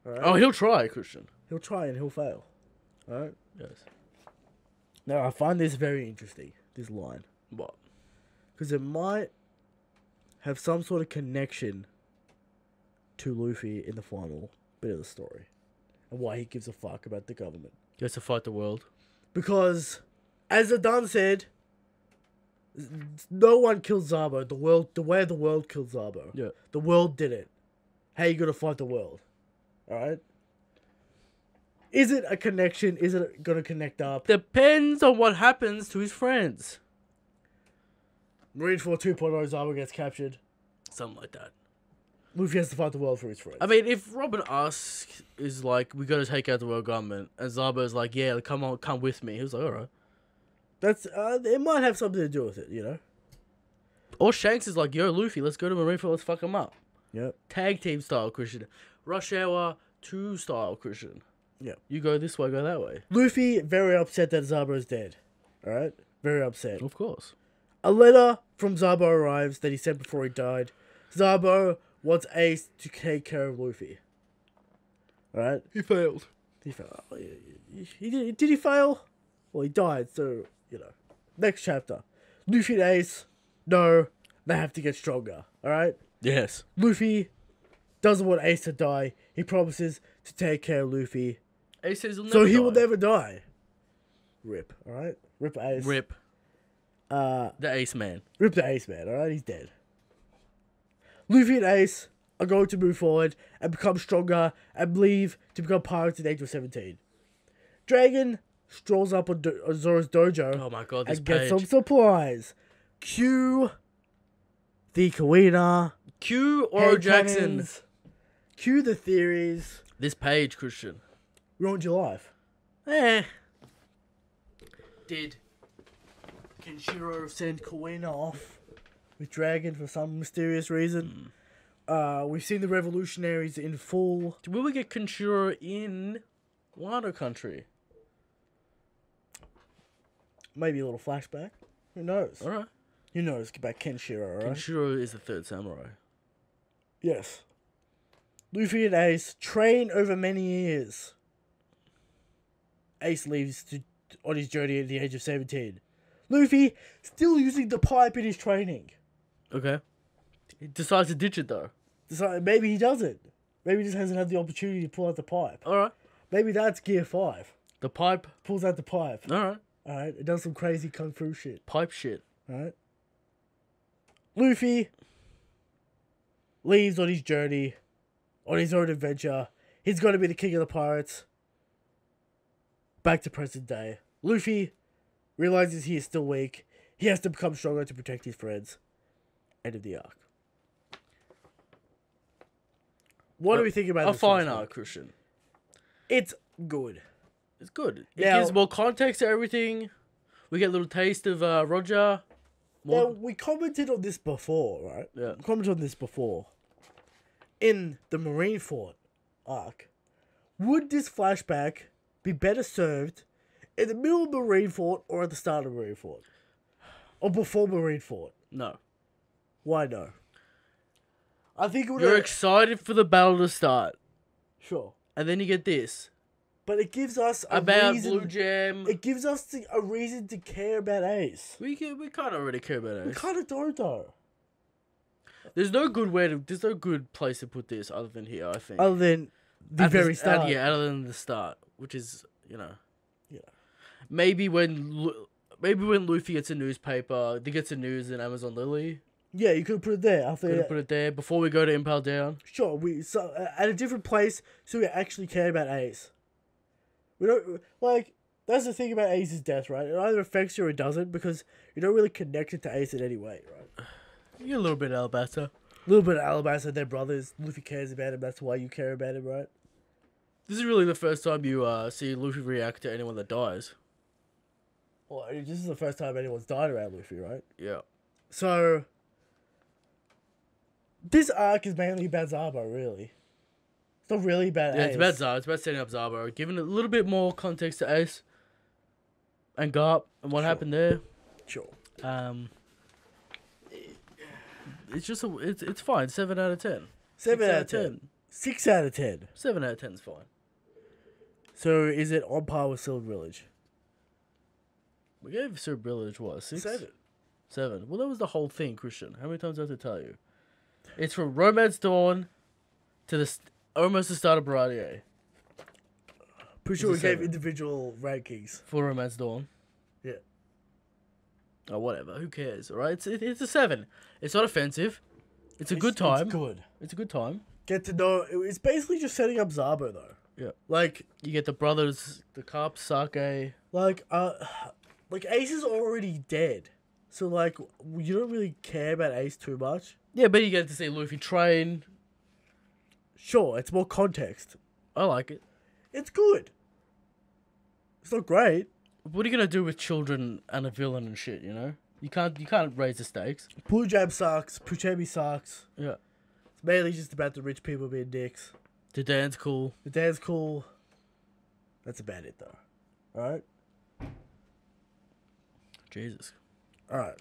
Alright? Oh, he'll try, Christian. He'll try and he'll fail. Alright? Yes. Now, I find this very interesting, this line. What? Because it might have some sort of connection to Luffy in the final bit of the story. And why he gives a fuck about the government. He has to fight the world. Because, as Adan said, no one killed Zabo. The way the world killed Zabo. Yeah. The world did it. How you gonna fight the world? Alright? Is it a connection? Is it gonna connect up? Depends on what happens to his friends. Marineford 2.0, Zabo gets captured. Something like that. Luffy has to fight the world for his friends. I mean, if Robin asks, is like, we gotta take out the world government, and Zabo's like, yeah, come with me. He was like, alright. That's, it might have something to do with it, Or Shanks is like, yo, Luffy, let's go to Marineford, let's fuck him up. Yep. Tag team style, Christian. Rush Hour 2 style, Christian. Yep. You go this way, go that way. Luffy, very upset that Zabo's dead. Alright? Very upset. Of course. A letter from Zabo arrives that he sent before he died. Zabo wants Ace to take care of Luffy. Alright? He failed. He failed. Did he fail? Well, he died, so, Next chapter. Luffy and Ace, no, they have to get stronger. Alright? Yes. Luffy doesn't want Ace to die. He promises to take care of Luffy. Ace says he'll never So he die. will never die. Rip, alright? Rip Ace. Rip. The Ace Man. Rip the Ace Man, alright? He's dead. Luffy and Ace are going to move forward and become stronger and leave to become pirates at the age of 17. Dragon strolls up on Zoro's dojo Oh my god, this and page. gets some supplies. Cue the Kuina. Q or Jackson. cannons. Cue the theories. This page, Christian. Ruined your life. Did Kenshiro send Kuina off with Dragon for some mysterious reason? We've seen the revolutionaries in full. Will we get Kenshiro in Wano country? Maybe a little flashback. Who knows? Alright. Who knows about Kenshiro, alright? Kenshiro is the third samurai. Yes. Luffy and Ace train over many years. Ace leaves on his journey at the age of 17. Luffy still using the pipe in his training. Okay. He decides to ditch it though. So maybe he doesn't. Maybe he just hasn't had the opportunity to pull out the pipe. Alright. Maybe that's Gear 5. The pipe. Pulls out the pipe. Alright. Alright, it does some crazy kung fu shit. Pipe shit. Alright. Luffy leaves on his journey, on his own adventure. He's going to be the king of the pirates. Back to present day. Luffy realizes he is still weak. He has to become stronger to protect his friends. End of the arc. What do we think about A this fine flashback? arc, Christian. It's good. It's good. It Now- gives more context to everything. We get a little taste of Roger. Now, More, we commented on this before, right? Yeah. We commented on this before. In the Marineford arc, would this flashback be better served in the middle of Marineford or at the start of Marineford? Or before Marineford? no. Why no? I think it would You're excited for the battle to start. Sure. And then you get this. But it gives us a About reason, Blue Jam. It gives us a reason to care about Ace. We kind of already care about We it. kind of don't, though. There's no good place to put this other than here, I think. Other than the At very start. Yeah, other than the start, which is, Yeah. maybe when Luffy gets a newspaper, he gets the news in Amazon Lily. Yeah, you could put it there. After Could put it there before we go to Impel Down. Sure, at a different place, so we actually care about Ace. We don't like. That's the thing about Ace's death, right? It either affects you or it doesn't, because you don't really connect it to Ace in any way, right? You get a little bit of Alabasta. A little bit of Alabasta, they're brothers. Luffy cares about him. That's why you care about him, right? This is really the first time you see Luffy react to anyone that dies. Well, this is the first time anyone's died around Luffy, right? Yeah. So this arc is mainly about Zabo, really. It's not really about Yeah, Ace. it's about Zabo. It's about setting up Zabo, giving a little bit more context to Ace and Garp and what happened there. Sure. It's just it's fine. 7 out of 10. 7 out of 10. 6 out of 10. 7 out of 10 is fine. So is it on par with Silver Village? We gave Sir Village what, 6? 7. 7. Well, that was the whole thing, Christian. How many times do I have to tell you? It's from Romance Dawn to almost the start of Baratier Pretty sure we It's a gave 7. individual rankings. for Romance Dawn. Yeah. Oh, whatever. Who cares? All right. It's a 7. It's not offensive. It's a good time. It's good. It's a good time. Get to know. It's basically just setting up Zabo, though. Yeah. Like, You get the brothers, the cops, Sake. like Ace is already dead. So, like, you don't really care about Ace too much. Yeah, but you get to see Luffy train. Sure, it's more context. I like it. It's good. It's not great. What are you gonna do with children and a villain and shit? You know, you can't raise the stakes. Blue Jam sucks. Puchemi sucks. Yeah. It's mainly just about the rich people being dicks. The dance cool. The dance cool. That's about it, though. Alright? Jesus. Alright.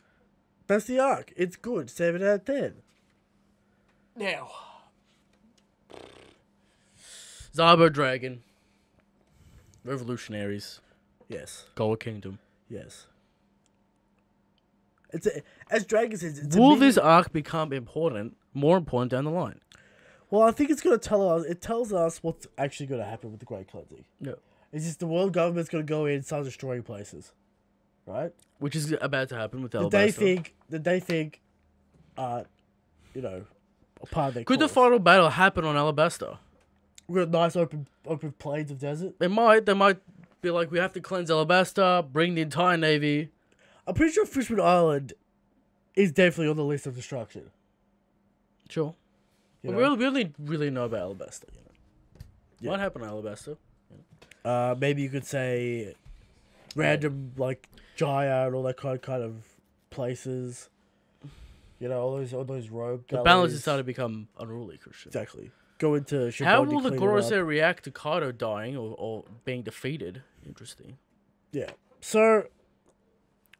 That's the arc. It's good. 7 out of 10. Now. Zabo Dragon. Revolutionaries. Yes. Gold Kingdom. Yes. As Dragon says, it's Will a this arc become more important down the line? Well, I think it's going to tell us. It tells us what's actually going to happen with the Great Cleansing. Yeah. It's just the world government's going to go in and start destroying places, right? Which is about to happen with That Alabasta. they think, you know, a part of their Could the cause. final battle happen on Alabasta? We've got nice open plains of desert. They might be like, we have to cleanse Alabasta, bring the entire navy. I'm pretty sure Fishman Island is definitely on the list of destruction. Sure. You But know? we only really know about Alabasta. You know? Yeah. What happened to Alabasta? Maybe you could say random like Jaya and all that kind of places. You know, all those rogue. The balance is starting to become unruly, Christian. Exactly. Go into How Shibuya, will the clean it up. Gorosei react to Kaido dying or being defeated? Interesting. Yeah. So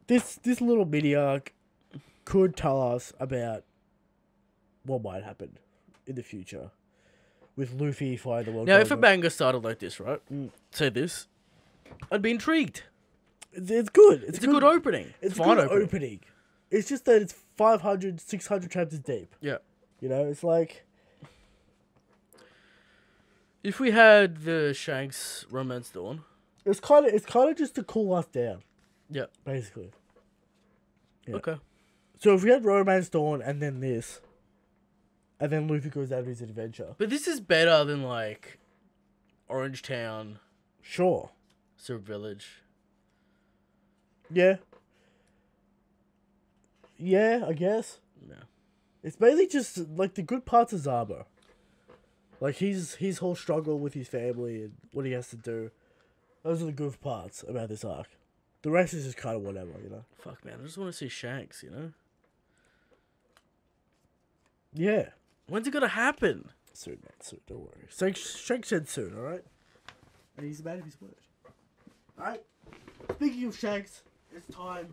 this little mini arc could tell us about what might happen in the future with Luffy fighting the world. Now, if a government. manga started like this, right? Say this, I'd be intrigued. It's good. It's a good opening. It's a fine good opening. It's just that it's 500, 600 chapters deep. Yeah. You know, it's like If we had the Shanks Romance Dawn, it's kind of just to cool us down, yeah, basically. Yeah. okay. So if we had Romance Dawn and then this, And then Luffy goes out on his adventure. But this is better than, like, Orange Town, Sure. Syrup Village. Yeah. Yeah, I guess. Yeah. It's mainly just, like, the good parts of Zabo. Like, his whole struggle with his family and what he has to do. Those are the good parts about this arc. The rest is just kind of whatever, you know? Fuck, man. I just want to see Shanks, you know? Yeah. When's it gonna happen? Soon, man. Soon. Don't worry. Shanks said soon, alright? And he's a man of his word. Alright? Speaking of Shanks, it's time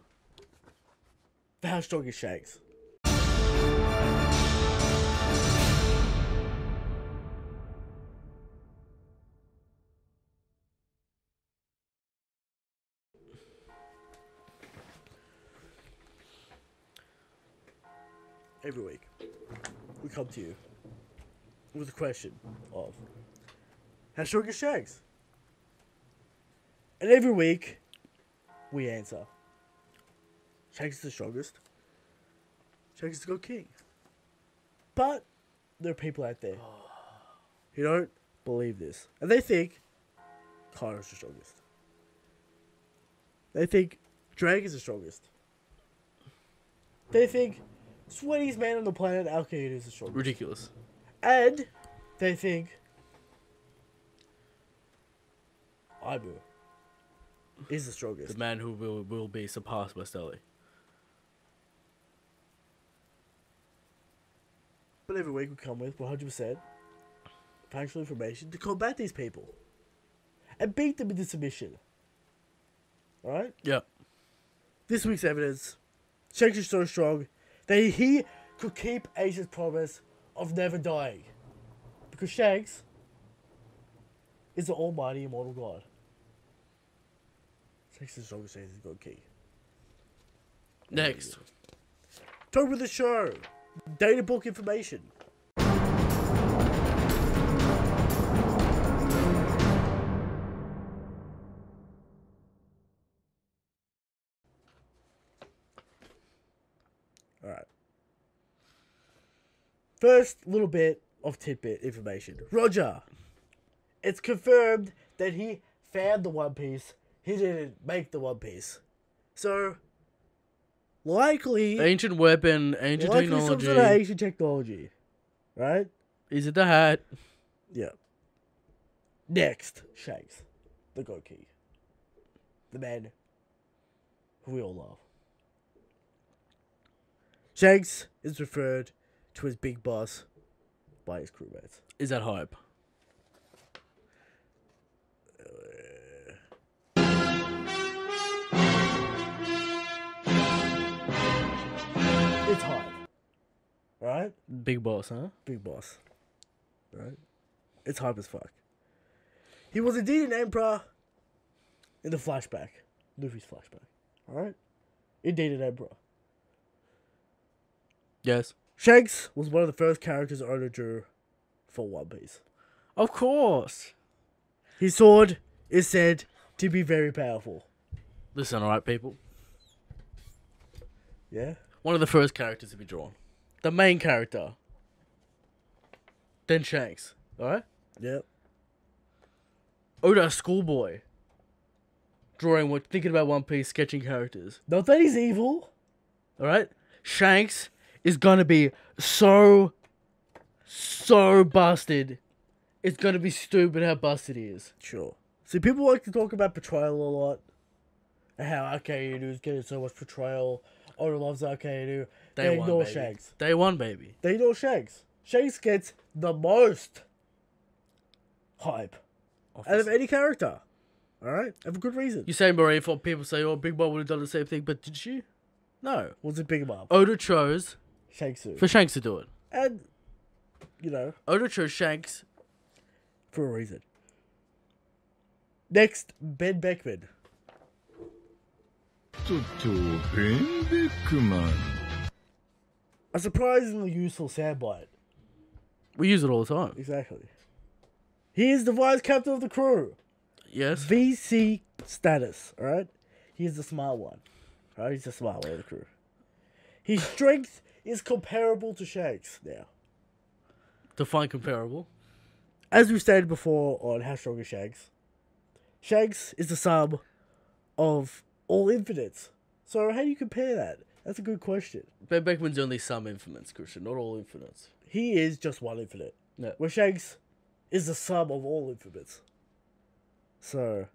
for How Strong is Shanks? Every week, we come to you with a question of how strong is Shanks? And every week, we answer Shanks is the strongest. Shanks is the good king. But there are people out there who don't believe this. And they think Kaido's the strongest. They think Drake is the strongest. They think sweatiest man on the planet, Alkaid, is the strongest. Ridiculous. And they think Ibu is the strongest. The man who will be surpassed by Stelly. But every week we come with 100% factual information to combat these people. And beat them into submission. Alright? Yeah. This week's evidence. Shanks is so strong that he could keep Ace's promise of never dying. Because Shanks is the almighty immortal god. Shanks is the strongest, Shanks is the god king. Next. Talk with the show. Data book information. Alright. First little bit of tidbit information. Roger. It's confirmed that he found the One Piece. He didn't make the One Piece. So, likely... Ancient weapon, ancient likely some technology. sort of ancient technology. Right? Is it the hat? Yeah. Next, Shanks. The God King. The man who we all love. Shanks is referred to as Big Boss by his crewmates. Is that hype? It's hype. Right? Big boss, huh? Big Boss. Right? It's hype as fuck. He was indeed an emperor in the flashback. Luffy's flashback. Alright? Indeed an emperor. Yes. Shanks was one of the first characters Oda drew for One Piece. Of course. His sword is said to be very powerful. Listen, alright, people. Yeah? One of the first characters to be drawn. The main character. Then Shanks. Alright? Yep. Oda, schoolboy. Thinking about One Piece, sketching characters. Not that he's evil. Alright? Shanks is gonna be so busted. It's gonna be stupid how busted he is. Sure. See, people like to talk about betrayal a lot. And how Arcade is getting so much betrayal. Oda loves Arcade. They ignore baby. Shanks. Day one, baby. They ignore Shanks. Shanks gets the most hype out of any character. Alright? And for good reason. You say Marie for people say, oh, Big Mom would have done the same thing, but did she? No. Was it Big Mom? Oda chose Shanks. for Shanks to do it. And, you know, Oda chose Shanks. for a reason. Next, Ben Beckman. Beckman. A surprisingly useful soundbite. We use it all the time. Exactly. He is the vice captain of the crew. Yes. VC status, alright? He's the smart one. Alright, he's the smart one of the crew. His strength is comparable to Shanks now. Define comparable. As we stated before on How Strong is Shanks, Shanks is the sum of all infinites. So how do you compare that? That's a good question. Ben Beckman's only some infinites, Christian, not all infinites. He is just one infinite. Yeah. Where Shanks is the sum of all infinites. So,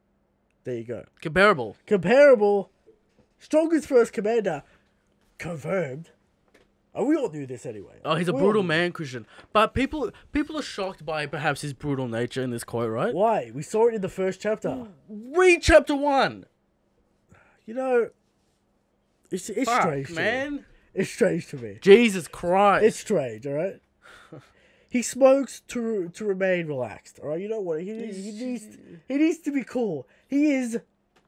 there you go. Comparable. Comparable. Strongest first commander. Confirmed. Oh, we all knew this anyway. Oh, he's a We all brutal knew. man, Christian. But people are shocked by perhaps his brutal nature in this quote, right? Why? We saw it in the first chapter. Read chapter 1. You know, it's Fuck, strange to me. man. It's strange to me. Jesus Christ. It's strange, alright? He smokes to remain relaxed, alright? You know what? He needs to be cool. He is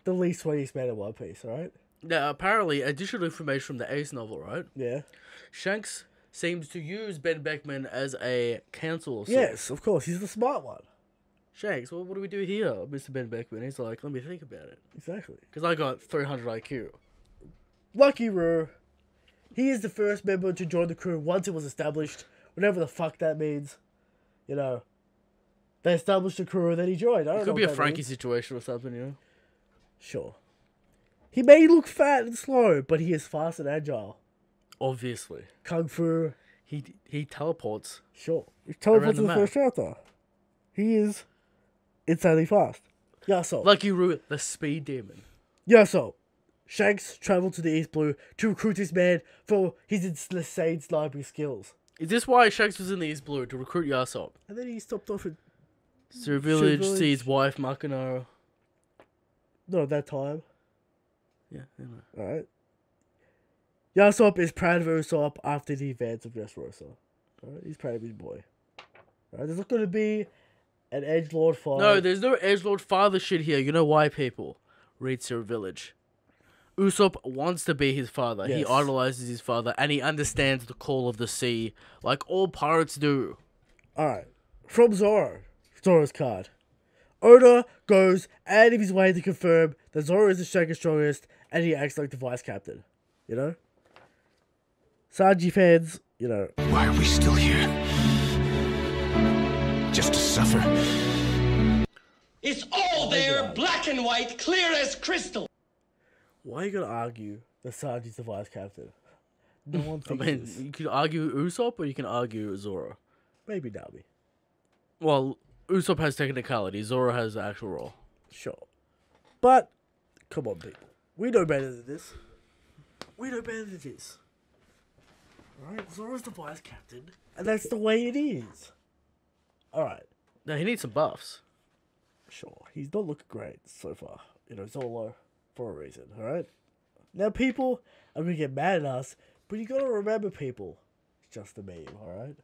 the least sweatiest man in One Piece, alright? Now, apparently, additional information from the Ace novel, right? Yeah. Shanks seems to use Ben Beckman as a counsel. Yes, of course. He's the smart one. Shanks, well, what do we do here, Mr. Ben Beckman? He's like, let me think about it. Exactly. Because I got 300 IQ. Lucky Roo. He is the first member to join the crew once it was established. Whatever the fuck that means. You know. They established a crew and then he joined. I don't It know could be a what that Frankie means. situation or something, you know? Sure. He may look fat and slow, but he is fast and agile. Obviously. Kung Fu. He teleports. Sure. He teleports the in the map. first chapter. He is insanely fast. Yeah, so. Lucky Roo, the speed demon. Yeah, so. Shanks traveled to the East Blue to recruit this man for his insane sniping skills. Is this why Shanks was in the East Blue? To recruit Yasop? And then he stopped off at... Sir Village, Village. see his wife, Makino. Not at that time. Yeah, you know. Alright. Yasop is proud of Usopp after the events of Dressrosa. Alright, he's proud of his boy. Alright, there's not going to be an edgelord fight. No, there's no edgelord father shit here. You know why, people? Read Sir Village. Usopp wants to be his father. He Yes. idolizes his father, and he understands the call of the sea, like all pirates do. Alright. From Zoro. Zoro's card. Oda goes out of his way to confirm that Zoro is the second strongest, and he acts like the vice captain. You know? Sanji fans, you know. Why are we still here? Just to suffer? It's all there, black and white, clear as crystal. Why are you going to argue that Sanji's the vice captain? No one I thinks mean, this. you could argue Usopp, or you can argue Zoro. Maybe Nami. Well, Usopp has technicality. Zoro has the actual role. Sure. But, come on, people. We know better than this. We know better than this. Alright, Zoro's the vice captain, and that's the way it is. Alright, Now, he needs some buffs. sure. He's not looking great so far. You know, Zolo, for a reason, alright? Now, people are going to get mad at us, but you got to remember, people, it's just a meme, alright?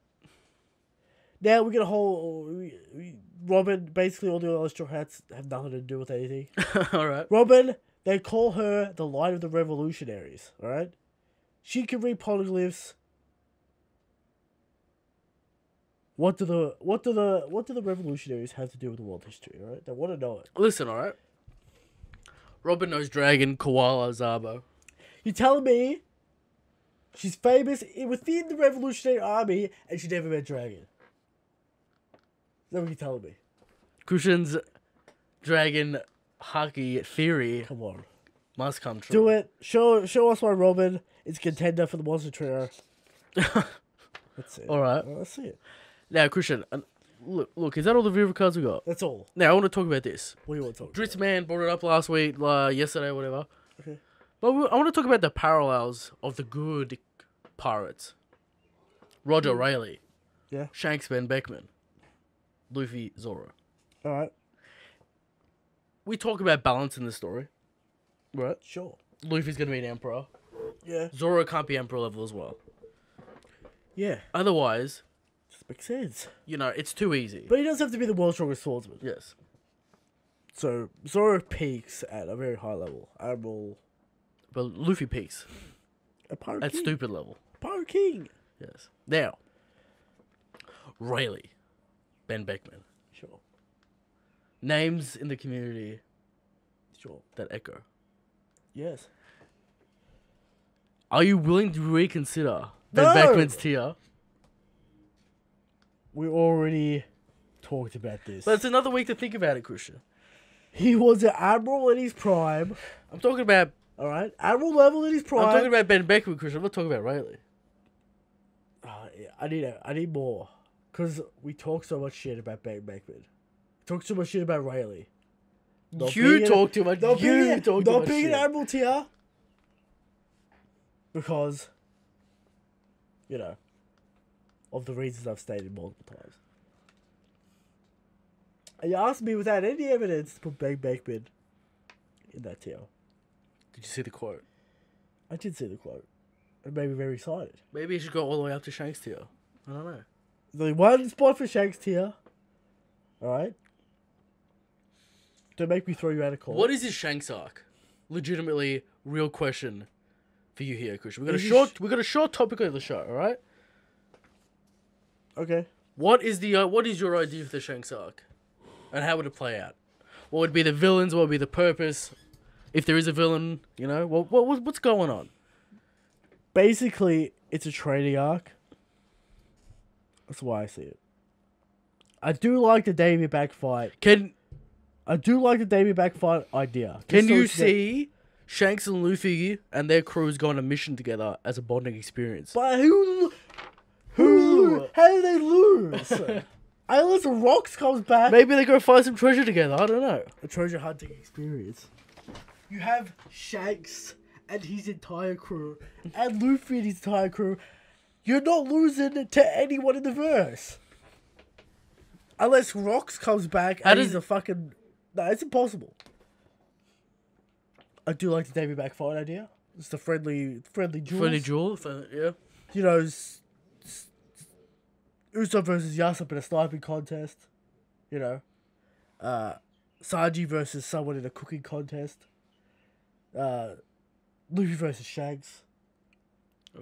Now, we're going to hold... Robin, basically all the other Straw Hats have nothing to do with anything. Alright. Robin, they call her the Light of the Revolutionaries, alright? She can read polyglyphs. What do the revolutionaries have to do with world history, alright? They want to know it. Listen, alright? Robin knows Dragon, Koala, Zabo. You telling me she's famous within the Revolutionary Army and she never met Dragon? Is that what you're telling me? Kushin's Dragon hockey theory Come on. must come true. Do it. Show us why Robin is contender for the Monster Trio. Let's see it. Alright. Let's see it. Now, Christian, look, is that all the viewer cards we got? That's all. Now, I want to talk about this. What do you want to talk about? Dritzman brought it up last week, yesterday, whatever. Okay. But I want to talk about the parallels of the good pirates. Roger Rayleigh. Yeah. Shanks, Ben Beckman. Luffy, Zoro. Alright. We talk about balance in the story. Right? Sure. Luffy's going to be an emperor. Yeah. Zoro can't be emperor level as well. Yeah. Otherwise, Just makes sense. you know, it's too easy. But he does have to be the world's strongest swordsman. Yes. So, Zoro peaks at a very high level. Admiral... But Luffy peaks A pirate at king. stupid level. Pirate king. Yes. Now, Rayleigh. Ben Beckman. Sure. Names in the community Sure. that echo. Yes. Are you willing to reconsider Ben No! Beckman's tier? we already talked about this. But it's another week to think about it, Christian. He was an admiral in his prime. I'm talking about. All right, admiral level in his prime. I'm talking about Ben Beckman, Christian. I'm not talking about Rayleigh. Yeah, I need more, because we talk so much shit about Ben Beckman. Talk so much shit about Rayleigh. You talk too much. Not You being, talk too not much being shit. an admiral tier. Because, you know, of the reasons I've stated multiple times. And you asked me without any evidence to put Ben Beckman in that tier. Did you see the quote? I did see the quote. It made me very excited. Maybe you should go all the way up to Shanks tier. I don't know. The one spot for Shanks tier. Alright? Don't make me throw you out of court. What is his Shanks arc? Legitimately, real question for you here, Christian. We got a short topic of the show, all right? Okay. What is your idea for the Shanks arc, and how would it play out? What would be the villains? What would be the purpose? If there is a villain, you know, what's going on? Basically, it's a training arc. That's why I see it. I do like the Davey back fight. I do like the Davey back fight idea. Can you see Shanks and Luffy and their crews go on a mission together as a bonding experience? But who? How do they lose? Unless Rocks comes back. Maybe they go find some treasure together. I don't know. A treasure hunting experience. You have Shanks and his entire crew, and Luffy and his entire crew. You're not losing to anyone in the verse. Unless Rocks comes back and he's a fucking... No, it's impossible. I do like the Davey back fight idea. It's the friendly duels. Friendly duel, yeah. You know, Usopp versus Yasop in a sniping contest. You know. Sanji versus someone in a cooking contest. Luffy versus Shanks.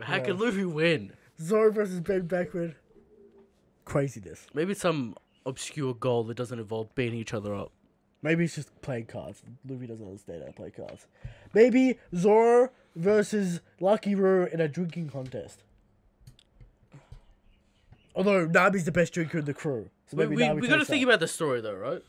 How could Luffy win? Zoro versus Ben Beckman. Craziness. Maybe it's some obscure goal that doesn't involve beating each other up. Maybe it's just playing cards. Luffy doesn't understand how to play cards. Maybe Zoro versus Lucky Roo in a drinking contest. Although Nami's the best drinker in the crew. So maybe we got to think about the story though, right?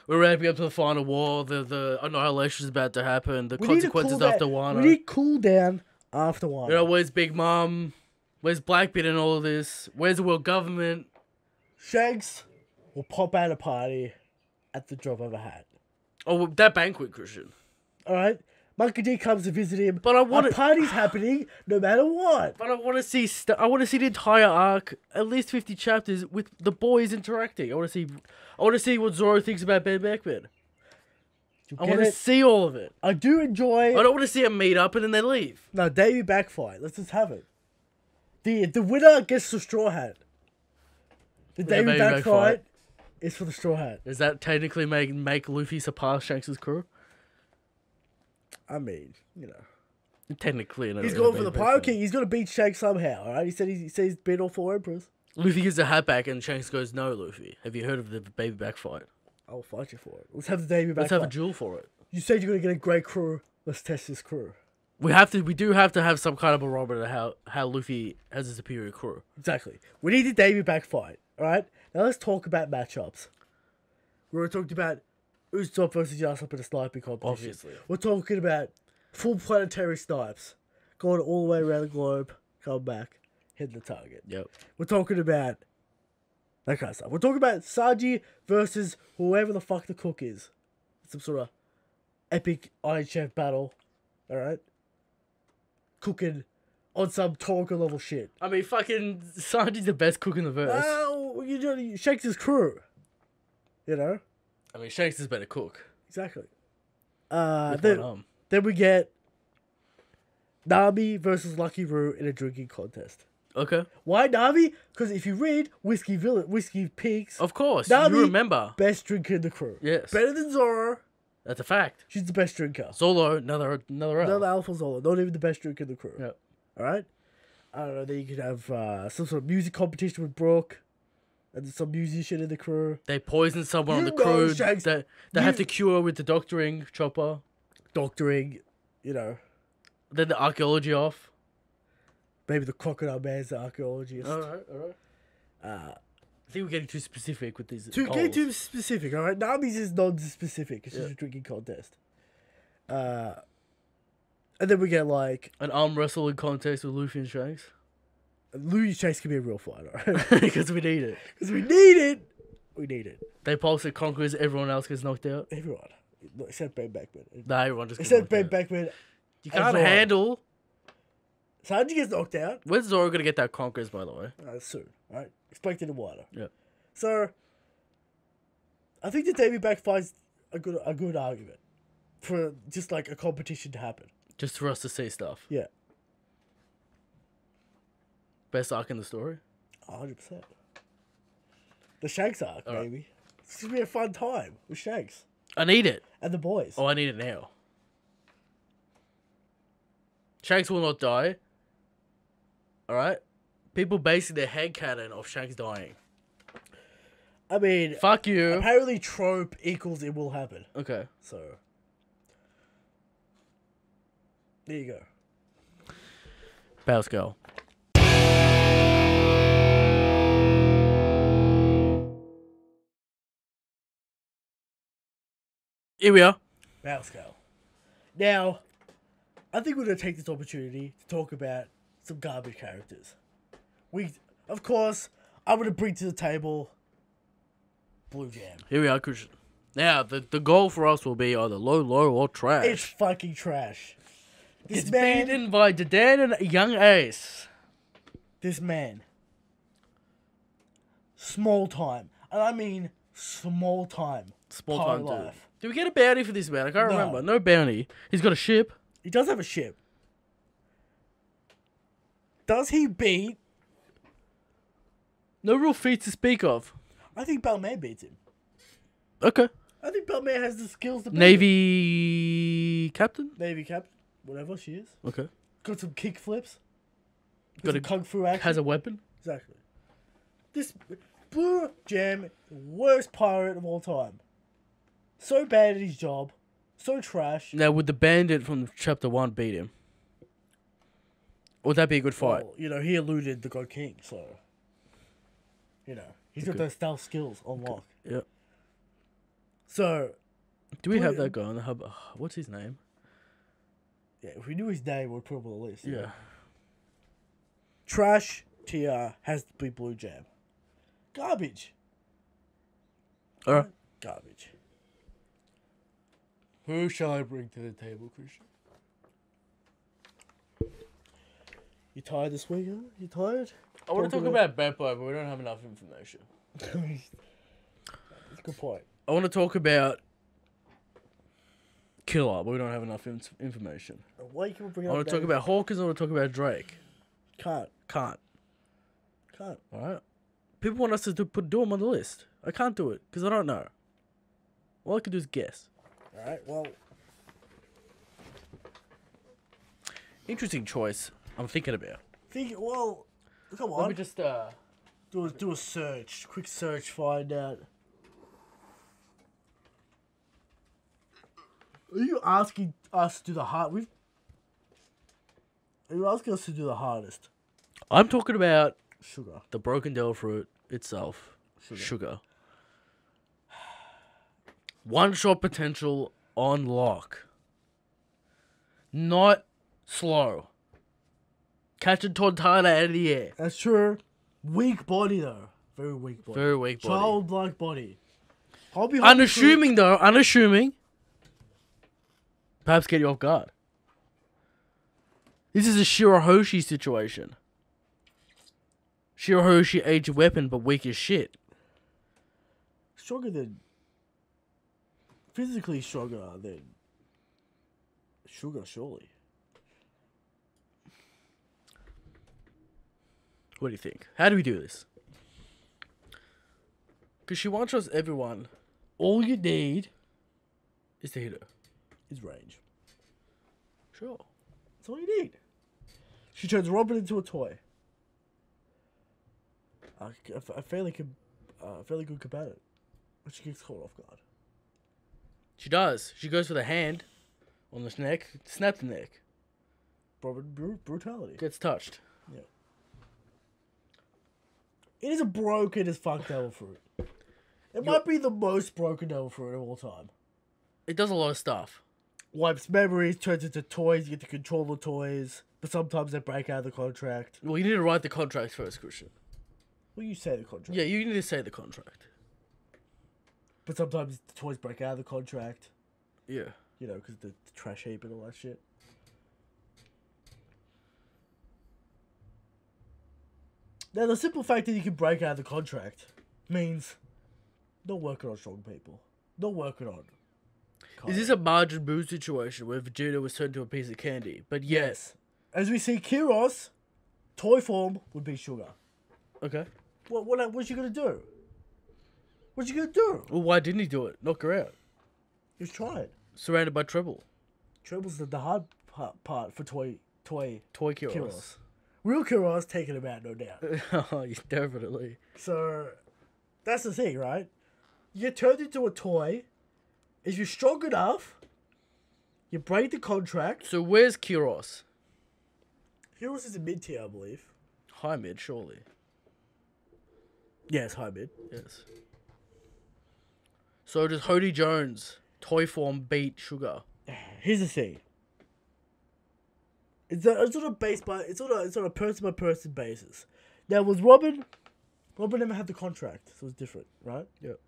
We're ramping up to the final war. The annihilation is about to happen. The consequences after Wano. We need cool down after Wano. You know, where's Big Mom? Where's Blackbeard in all of this? Where's the world government? Shanks will pop out a party at the drop of a hat. Oh, that banquet, Christian. Alright? Monkey D comes to visit him. But a party's happening no matter what. But I want to see the entire arc, at least 50 chapters, with the boys interacting. I want to see what Zoro thinks about Ben Beckman. I want to see all of it. I do enjoy... I don't want to see them meet up and then they leave. No, Davey backfight. Let's just have it. The winner gets the straw hat. The Davey backfight is for the straw hat. Does that technically make Luffy surpass Shanks' crew? I mean, you know. Technically, he's going for the Pirate King. He's going to beat Shanks somehow, alright? He said he's beat all 4 emperors. Luffy gives the hat back and Shanks goes, "No, Luffy. Have you heard of the baby back fight? I'll fight you for it. Let's have the Davey back Let's have a duel for it. You said you're going to get a great crew. Let's test this crew. We do have to have some kind of barometer how Luffy has a superior crew. Exactly. We need the Davey back fight, alright? Now let's talk about matchups. We already talked about Usopp versus Yasop in a sniping competition. Obviously. We're talking about full planetary snipes. Going all the way around the globe, come back, hit the target. Yep. We're talking about that kind of stuff. We're talking about Sanji versus whoever the fuck the cook is. Some sort of epic Iron Chef battle. Alright? Cooking on some Tonka level shit. I mean, fucking Sanji's the best cook in the verse. Oh, you know, Shanks' crew. You know? I mean, Shanks is better cook. Exactly. Then we get Nami versus Lucky Roo in a drinking contest. Okay. Why Nami? Because if you read Whiskey Peaks... Of course, Nami, you remember. Best drinker in the crew. Yes. Better than Zoro. That's a fact. She's the best drinker. Zolo, another Alpha Zolo. Not even the best drinker in the crew. Yep. Alright? I don't know, then you could have some sort of music competition with Brooke. And some musician in the crew. They poison someone on the know, crew. Shanks, They have to cure with the doctoring chopper. Doctoring, you know. Then the archaeology off. Maybe the Crocodile Man's the archaeologist. Alright. I think we're getting too specific with these. To goals. get too specific, alright? Nami's is non-specific. It's just a drinking contest. And then we get like An arm wrestling contest with Luffy and Shanks. Louis Chase can be a real fighter, right? Because we need it. Because we need it. We need it. They pulse it conquers, everyone else gets knocked out. Everyone, except Ben Beckman. Nah, everyone just gets Except knocked Ben out. Beckman. You and can't Zoro. handle. Sanji gets knocked out. When's Zoro gonna get that conquers, by the way? Soon, right? Expected in water. Yeah. So, I think the Davy back fight's a good argument for just like a competition to happen. Just for us to see stuff. Yeah, Best arc in the story. 100%. The Shanks arc, Alright. baby. It's gonna be a fun time with Shanks I need it. and the boys. Oh, I need it now. Shanks will not die. Alright? People basing their headcanon off Shanks dying. I mean, Fuck you. apparently trope equals it will happen. Okay. So, there you go. Powerscale. Here we are. Powerscale. Now, I think we're going to take this opportunity to talk about some garbage characters. Of course, I'm going to bring to the table Blue Jam. Here we are, Christian. Now, the goal for us will be either low, or trash. It's fucking trash. It's beaten by Dadan and Young Ace. This man, small time, and I mean small time. Small Party time, dude. life. Did we get a bounty for this man? I can't No. remember. No bounty. He's got a ship. He does have a ship. Does he beat? No real feats to speak of. I think Beckman beats him. Okay. I think Beckman has the skills to beat him. Navy captain? Navy captain, whatever she is. Okay. Got some kick flips. Got Got a a kung fu action. Has a weapon? Exactly. This Blue Jam, worst pirate of all time. So bad at his job. So trash. Now, would the bandit from chapter 1 beat him? Would that be a good fight? Well, you know, he eluded the God King, so... You know, he's got Okay. those stealth skills on lock. Yep. So, Do we have Blue- that guy on the hub? What's his name? yeah, if we knew his name, we'd put him on the list. Yeah. Trash tier has to be Blue Jam. Garbage. Alright. Garbage. Who shall I bring to the table, Christian? You tired this week, huh? You tired? I want to talk about Beppo, but we don't have enough information. That's a good point. I want to talk about Killer, but we don't have enough information. Why you keep bringing I up want to talk names? about Hawkins, I want to talk about Drake. Can't. Can't. Can't. Alright? People want us to do them on the list. I can't do it, because I don't know. All I can do is guess. Alright, well... Interesting choice I'm thinking about. Well, come Let on. me just, Do a search. Quick search, find out. Are you asking us to do the hard? Are you asking us to do the hardest? I'm talking about Sugar. the broken devil fruit itself. Sugar. One shot potential on lock. Not slow. Catching Tontana out of the air. That's true. Weak body though. Very weak body. Very weak body. Childlike body. I'll be Unassuming though, unassuming. Perhaps get you off guard. This is a Shirahoshi situation. Shirahoshi age weapon, but weak as shit. Stronger than. Physically stronger than. Sugar, surely. What do you think? How do we do this? Because she wants us, everyone. All you need is to hit her. His range. Sure. That's all you need. She turns Robin into a toy. A fairly good combatant. But she gets caught off guard. She does. She goes for the hand on the neck. Snap the neck. Robin brutality. Gets touched. It is a broken as fuck devil fruit. It might be the most broken devil fruit of all time. It does a lot of stuff. Wipes memories, turns into toys, you get to control the toys, but sometimes they break out of the contract. Well, you need to write the contract first, Christian. Well, you say the contract. Yeah, you need to say the contract. But sometimes the toys break out of the contract. Yeah. You know, because the trash heap and all that shit. Now, the simple fact that you can break out of the contract means not working on strong people. Not working on... Is this a Margin Boo situation where Vegeta was turned into a piece of candy? But yes. As we see, Kyros, toy form, would be Sugar. Okay. What's you gonna do? What's you gonna do? Well, why didn't he do it? Knock her out. He was trying. Surrounded by Treble. Treble's the hard part for toy Kyros. Kyros. Real Kyros taking him out, no doubt. Oh, definitely. So, that's the thing, right? You get turned into a toy. If you're strong enough, you break the contract. So where's Kyros? Kyros is a mid tier, I believe. High mid, surely. Yes, high mid. Yes. So does Hody Jones toy form beat Sugar? Here's the thing. It's on a person by person basis. Now with Robin never had the contract, so it's different, right? Yep.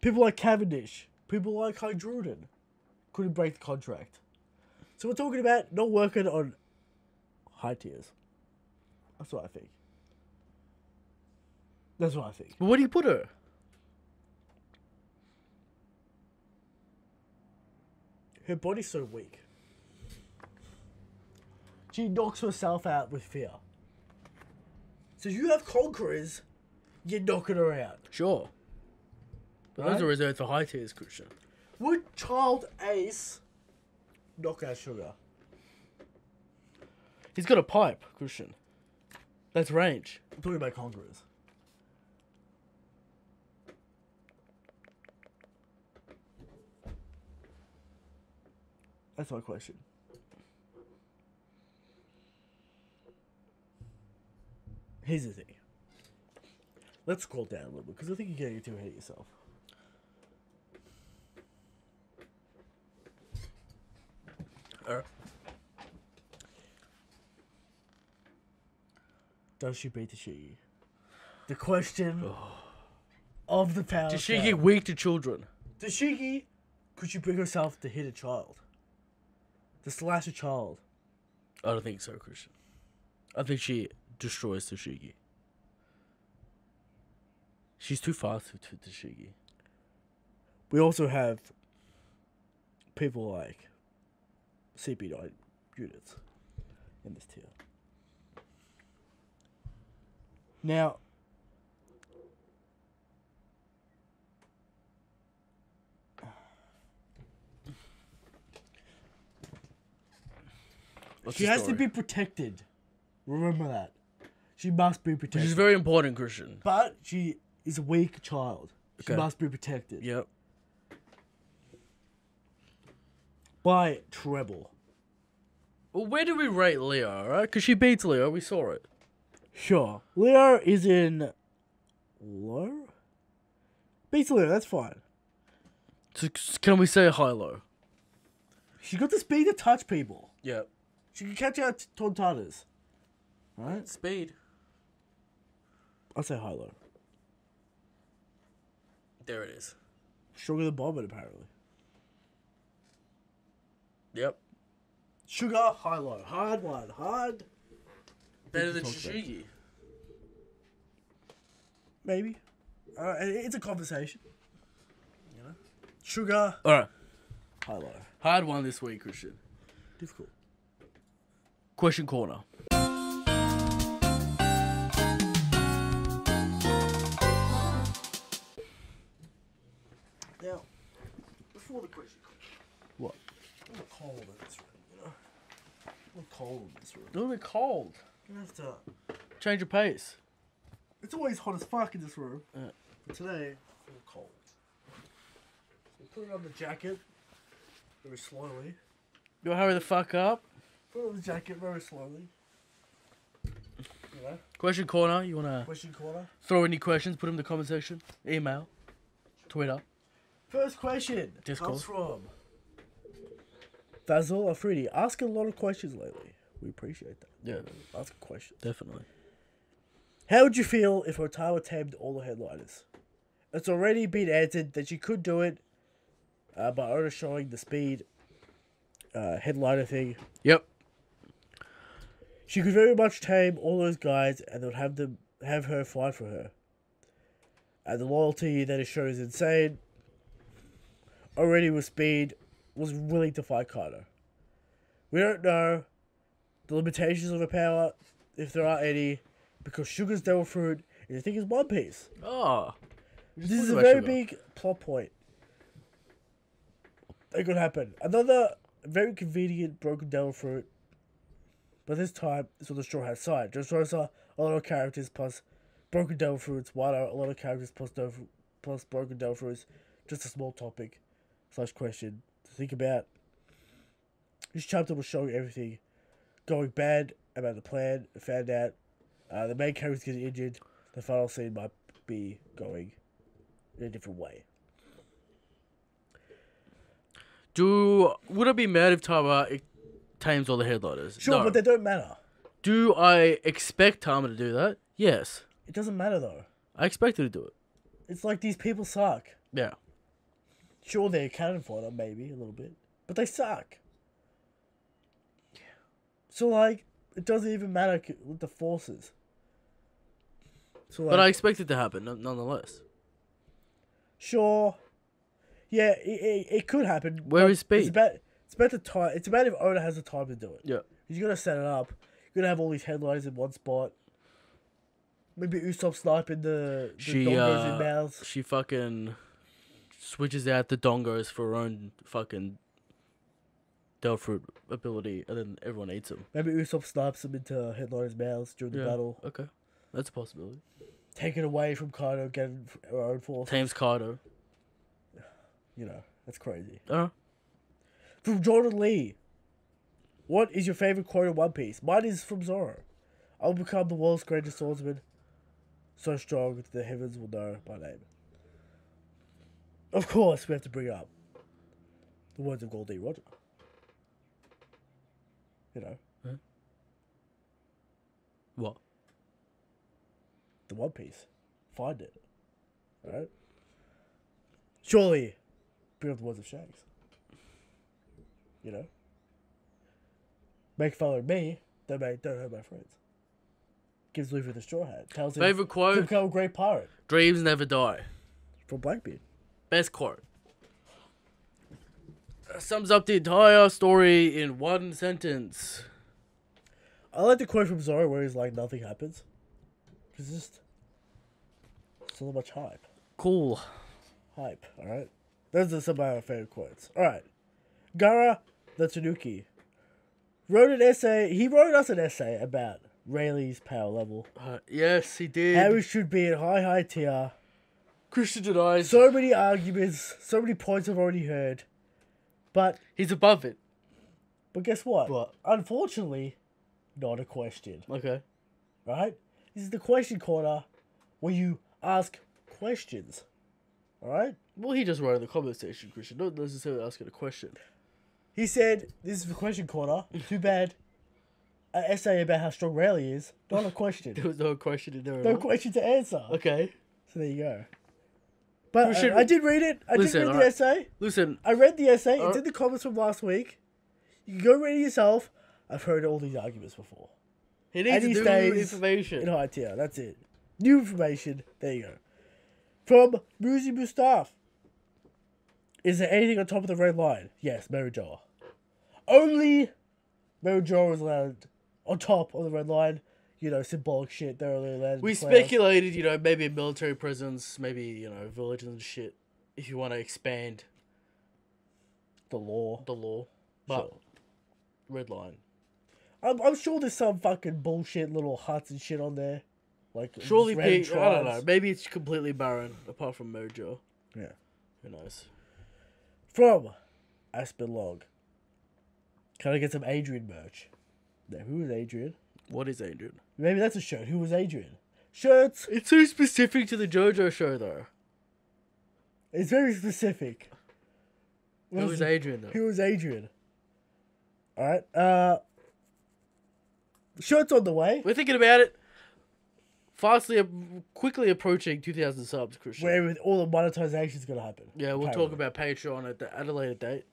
People like Cavendish, people like Hydruden couldn't break the contract. So we're talking about not working on high tiers. That's what I think. That's what I think. But where do you put her? Her body's so weak. She knocks herself out with fear. So you have conquerors, you're knocking her out. Sure. But Right? those are reserved for high tiers, Christian. Would Child Ace knock out Sugar? He's got a pipe, Christian. That's range. I'm talking about conquerors. That's my question. Here's the thing. Let's scroll down a little bit, because I think you're getting too ahead of yourself. Does she beat Tashigi? The question of the power. Tashigi weak to children. Tashigi, could she bring herself to hit a child? To slash a child? I don't think so, Christian. I think she destroys Tashigi. She's too fast for Tashigi. We also have people like CP9 units in this tier. Now, What's she the has to story? be protected. Remember that. She must be protected. Which is very important, Christian. But she is a weak child. She Okay. must be protected. Yep. By Treble. Well, where do we rate Leo, alright? Because she beats Leo, we saw it. Sure. Leo is in low? Beats Leo, that's fine. So can we say high-low? She got the speed to touch people. Yep. She can catch out Tontanas. Right? Speed. I'll say high-low. There it is. Stronger than Bombard, apparently. Yep. Sugar, high-low. Hard one. Hard. Better than talk about. Tashigi. Maybe. It's a conversation. You know? Sugar, Alright. high-low. Hard one this week, Christian. Difficult. Question corner. Now, before the question, What? a little cold in this room, you know? A little cold in this room. A little bit cold. You have to... Change your pace. It's always hot as fuck in this room. Yeah. But today, a little cold. So put it on the jacket very slowly. You'll hurry the fuck up. Put it on the jacket very slowly. You know? Question corner. You wanna Question corner. throw any questions? Put them in the comment section. Email, Twitter. First question Discord. comes from Fazal Afridi. Asking a lot of questions lately. We appreciate that. Yeah, Asking questions. definitely. How would you feel if Otawa tamed all the headliners? It's already been answered that you could do it by only showing the speed headliner thing. Yep. She could very much tame all those guys and then have her fight for her. And the loyalty that it shows is insane. Already with speed, was willing to fight Kaido. We don't know the limitations of her power, if there are any, because Sugar's Devil Fruit is, I think, is One Piece. Oh. This is a very big plot point. It could happen. Another very convenient Broken Devil Fruit, but this time it's on the Straw Hat side. Just shows a lot of characters plus Broken Devil Fruits, Wano, a lot of characters plus Broken Devil Fruits. Just a small topic / question to think about. This chapter was showing everything going bad about the plan. Found out the main character's getting injured. The final scene might be going in a different way. Would I be mad if Tama tames all the headliners? Sure, No. but they don't matter. Do I expect Tama to do that? Yes. It doesn't matter though. I expect her to do it. It's like these people suck. Yeah. Sure, they're cannon fodder, maybe a little bit, but they suck. So like, it doesn't even matter with the forces. So like, But I expect it to happen, nonetheless. Sure. Yeah, it could happen. Where but is speed? It's about the time. It's about if Oda has the time to do it. Yeah. He's gonna set it up. You're gonna have all these headliners in one spot. Maybe Usopp sniping the dongos in mouths. She fucking switches out the dongos for her own fucking Delfruit ability, and then everyone eats them. Maybe Usopp snipes them into headliners' mouths during the battle. Okay. That's a possibility. Take it away from Kaido, get our own force. Tames Kaido. You know, that's crazy. Uh-huh. From Jordan Lee. What is your favorite quote in One Piece? Mine is from Zoro. I will become the world's greatest swordsman. So strong that the heavens will know my name. Of course, we have to bring up the words of Goldie Roger. You know. Huh? What? The One Piece. Find it. Alright? Surely, bring up the words of Shanks. You know? Make fun of me, don't hurt my friends. Gives Luffy the straw hat. Tells him Favorite quote? to become a great pirate. Dreams never die. From Blackbeard. Best quote. Sums up the entire story in one sentence. I like the quote from Zoro where he's like, nothing happens. It's just so much hype. Cool. Hype, alright? Those are some of my favorite quotes. Alright. Gara the Tanuki wrote an essay. He wrote us an essay about Rayleigh's power level. Yes, he did. How he should be at high tier. Christian denies. So many arguments, so many points I've already heard. But He's above it. guess what? What? Unfortunately, not a question. Okay. Right? This is the question corner where you ask questions. Alright? Well, he just wrote in the comment section, Christian. Not necessarily asking a question. He said, this is the question corner. Too bad. An essay about how strong Rayleigh is. Not a question. There was no question in there at No all. question to answer. Okay. So there you go. But We should- I did read it. I Listen, did read the alright. essay. Listen, I read the essay. It's in the comments from last week. You can go read it yourself. I've heard all these arguments before. he needs he new stays information. In high tier. That's it. New information. There you go. From Muzi Mustaf. Is there anything on top of the red line? Yes, Marijoa. Only Marijoa is allowed on top of the red line. You know, symbolic shit. They're only allowed. We in the playoffs. speculated, maybe a military presence, maybe, villages and shit, if you want to expand The law. the law. But, Sure. red line. I'm sure there's some fucking bullshit little huts and shit on there. Like, Surely, random I don't know. tribes. Maybe it's completely barren, apart from Mojo. Yeah. Who knows? From Aspen Log. Can I get some Adrian merch? Now, who is Adrian? What is Adrian? Maybe that's a shirt. Who was Adrian? Shirts. It's so specific to the JoJo show, though. It's very specific. Who was Adrian, though? Who was Adrian? Alright, shirts on the way. We're thinking about it. Quickly approaching 2,000 subs, Christian. Where with all the monetization is going to happen. Yeah, we'll apparently. talk about Patreon at a later date.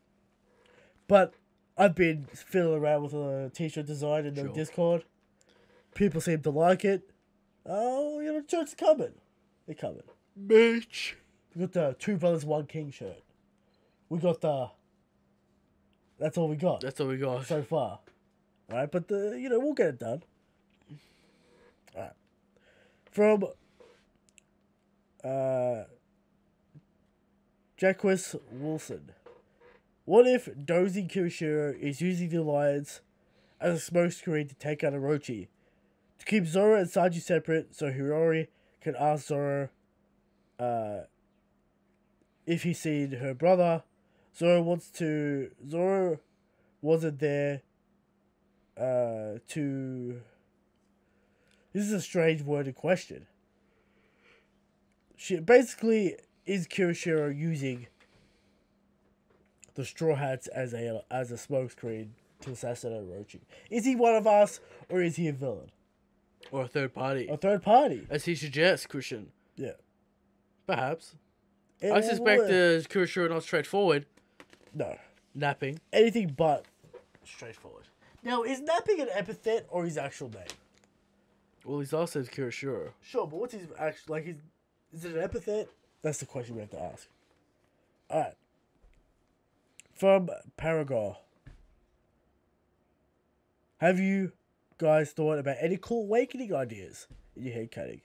But I've been fiddling around with a t-shirt design in the Discord. People seem to like it. Oh, you know, shirts are coming. They're coming. Bitch. We got the Two Brothers One King shirt. We got the... That's all we got. That's all we got. So far. Alright, but we'll get it done. Alright. From Jacquis Wilson. What if Dozy Kirishiro is using the Alliance as a smokescreen to take out Orochi? To keep Zoro and Sanji separate so Hiyori can ask Zoro if he's seen her brother. Zoro wasn't there to... This is a strange worded question. Basically, is Kirishiro using the Straw Hats as a smokescreen to assassinate Orochi? Is he one of us, or is he a villain? Or a third party. A third party. As he suggests, Christian. Yeah. Perhaps. I suspect Kirishiro not straightforward. No. Napping. Anything but straightforward. Now, is napping an epithet or his actual name? Well, his last name's Kirishiro. Sure, but what's his actual... Like, is it an epithet? That's the question we have to ask. Alright. From Paragon. Have you guys thought about any cool awakening ideas in your head cutting?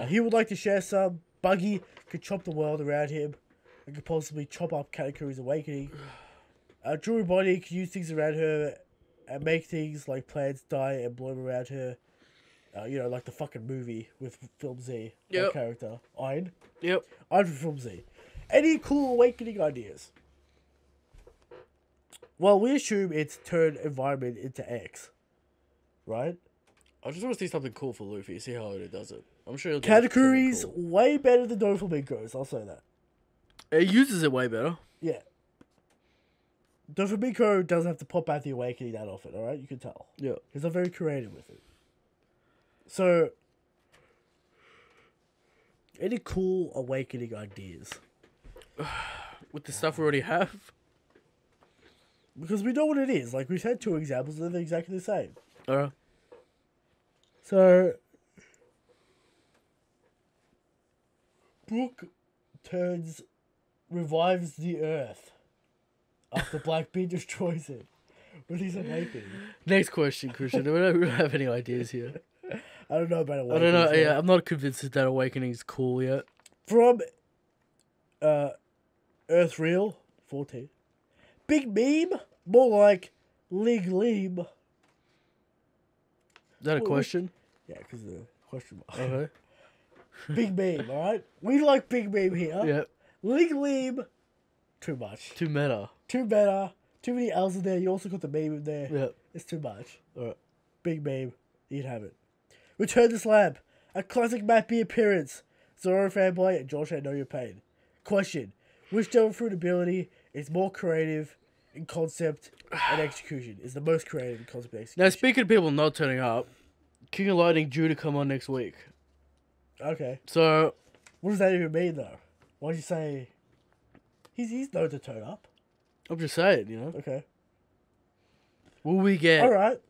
He would like to share some. Buggy could chop the world around him and could possibly chop up Katakuri's awakening. Jewelry Body could use things around her and make things like plants die and bloom around her. Like the fucking movie with Film Z. Yep. That character. Ein. Yep. Ein from Film Z. Any cool awakening ideas? Well, we assume it's turn environment into X. Right? I just want to see something cool for Luffy. See how it does it. I'm sure he'll do Katakuri's something cool. way better than Doflamingo's. I'll say that. It uses it way better. Yeah. Doflamingo doesn't have to pop out the awakening that often, alright? You can tell. Yeah. He's not very creative with it. So, any cool awakening ideas? With the stuff we already have? Because we know what it is. Like, we've had 2 examples and they're exactly the same. Alright. So, Brook revives the Earth after Blackbeard destroys it when he's awakening. Next question, Christian. We don't have any ideas here. I don't know about I awakening. don't know. Yeah, I'm not convinced that awakening is cool yet. From Earth Real 14. Big meme? More like Lig Leem. Is that a question? Yeah, because the question mark. Okay. Big meme, alright? We like big meme here. Yeah. Lig Leem, too much. Too meta. Too better. Too many L's in there. You also got the meme in there. Yeah. It's too much. Alright. Big meme. You'd have it. Return to Slab. A classic Matt B appearance. Zoro fanboy and Josh, I know your pain. Question. Which Devil Fruit ability is more creative in concept and execution? Is the most creative in concept and execution? Now, speaking of people not turning up, King of Lightning due to come on next week. Okay. So, What does that even mean, though? Why'd you say... He's known to turn up. I'm just saying, you know. Okay. Will we get Alright.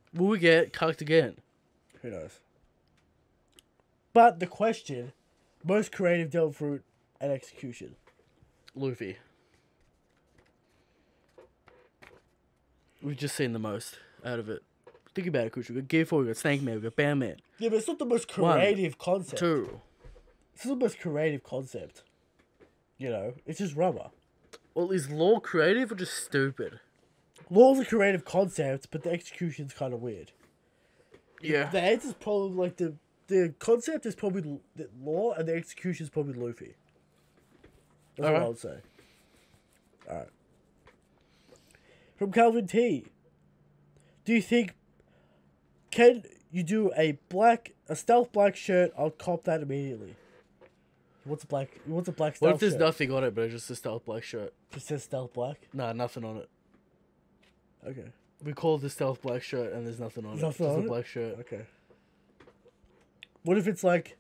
cucked again? Who knows? But the question... Most creative Devil Fruit and execution. Luffy. We've just seen the most out of it. Think about it, Kush. We got Gear 4, we got Snake Man, we got Bam Man. Yeah, but it's not the most creative concept. 2. It's not the most creative concept. You know, it's just rubber. Well, is Law creative or just stupid? Law's a creative concept, but the execution's kind of weird. Yeah. The answer's probably like the concept is probably the Law, and the execution's probably Luffy. That's what I would say. Alright. From Calvin T. Do you think... Can you do a stealth black shirt, I'll cop that immediately. He wants a black stealth What if there's shirt. nothing on it, but it's just a stealth black shirt? Just says stealth black? Nah, nothing on it. Okay. We call it the stealth black shirt, and there's nothing on it. Nothing Just on a it? black shirt. Okay. What if it's like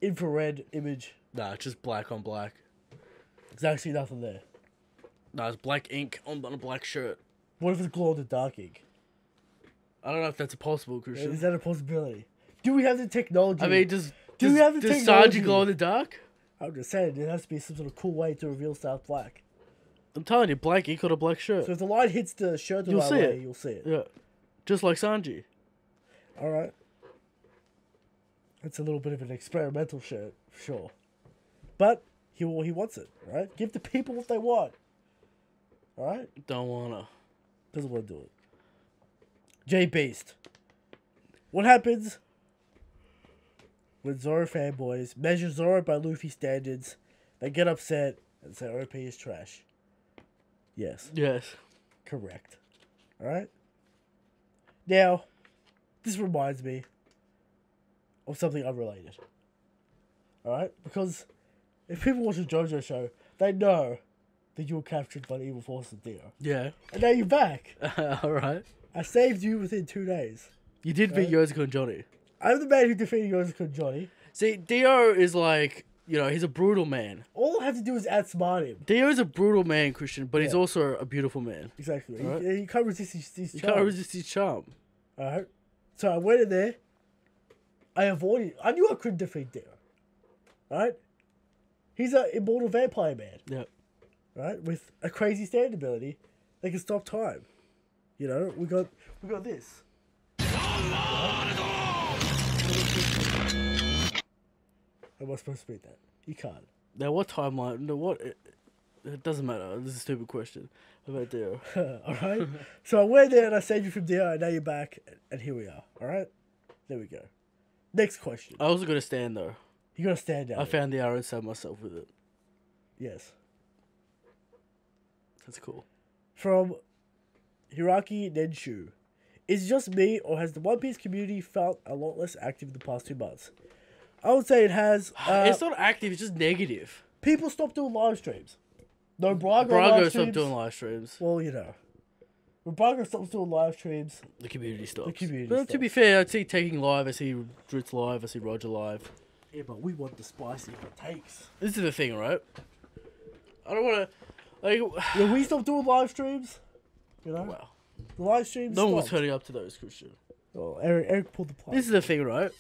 infrared image? Nah, it's just black on black. There's actually nothing there. Nah, it's black ink on a black shirt. What if it's glow in the dark ink? I don't know if that's possible, Christian. Is that a possibility? Do we have the technology? I mean, Do we have the does technology? Sanji glow in the dark? I'm just saying, there has to be some sort of cool way to reveal stealth black. I'm telling you, black ink on a black shirt. So if the light hits the shirt the You'll right see way, it. you'll see it. Yeah. Just like Sanji. All right. It's a little bit of an experimental shirt, for sure. But he wants it, right? Give the people what they want. All right? Don't wanna. Doesn't want to do it. J Beast. What happens when Zoro fanboys measure Zoro by Luffy standards? They get upset and say OP is trash. Yes, Yes. correct. All right. Now, this reminds me of something unrelated. All right, because if people watch the JoJo show, they know that you were captured by the evil force of Dio, Yeah. and now you're back. Alright. I saved you within 2 days. You did beat Yosuke and Johnny. I'm the man who defeated Yosuke and Johnny. See, Dio is like, he's a brutal man. All I have to do is outsmart him. Dio is a brutal man, Christian, but he's Yeah. also a beautiful man. Exactly. Alright. He can't resist his You charm. can't resist his charm. Alright. So I went in there. I avoided. I knew I couldn't defeat Dio. Alright? He's an immortal vampire man. Yeah. Right? With a crazy stand ability that can stop time. We got this. How am I supposed to beat that? You can't. Now, what timeline? No, what? It doesn't matter. This is a stupid question about Dio. Alright? So I went there and I saved you from Dio, and now you're back, and here we are. Alright? There we go. Next question. I was gonna stand though. You gotta stand down. I found the arrow and stabbed myself with it. Yes. That's cool. From Hiraki Nenshu. Is it just me, or has the One Piece community felt a lot less active in the past 2 months? I would say it has. It's not active. It's just negative. People stopped doing live streams. No, Braga Brago live stopped streams. doing live streams. Well, when Braga stops doing live streams, The community stops. community But to stops. be fair, I'd see Taking live. I see Dritz live. I see Roger live. yeah, but we want the spicy hot takes. This is the thing, right? I don't want to. Like, Yeah, we stopped doing live streams. wow. The live streams. No one was stopped. turning up to those, Christian. Oh, Eric pulled the plug. This is the thing, right?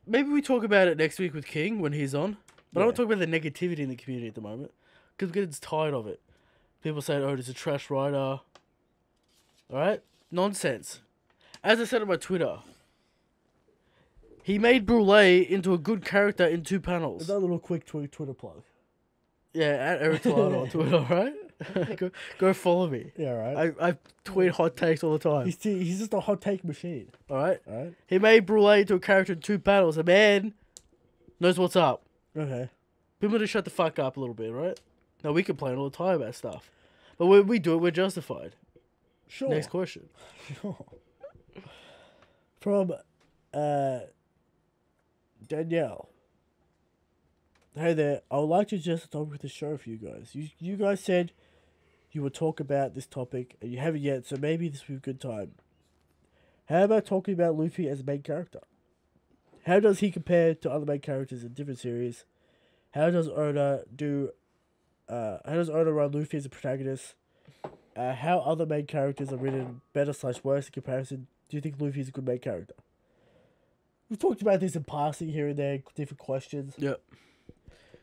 Maybe we talk about it next week with King when he's on. But I Yeah. don't talk about the negativity in the community at the moment. Because we're getting tired of it. People saying, oh, it's a trash writer. Alright? Nonsense. As I said on my Twitter, he made Brule into a good character in 2 panels. Another little quick Twitter plug. Yeah, at Eric Tolano on Twitter, alright? go follow me. Yeah, right. I tweet hot takes all the time. He's just a hot take machine. Alright? Alright. He made Brule into a character in 2 panels. A man knows what's up. Okay. People just shut the fuck up a little bit, right? Now we complain all the time about stuff. But when we do it, we're justified. Sure. Next question. Sure. From Danielle. Hey there, I would like to just a topic with the show for you guys. You guys said you would talk about this topic, and you haven't yet, so maybe this would be a good time. How about talking about Luffy as a main character? How does he compare to other main characters in different series? How does Oda run Luffy as a protagonist? How other main characters are written better / worse in comparison? Do you think Luffy is a good main character? We've talked about this in passing here and there, different questions. Yep.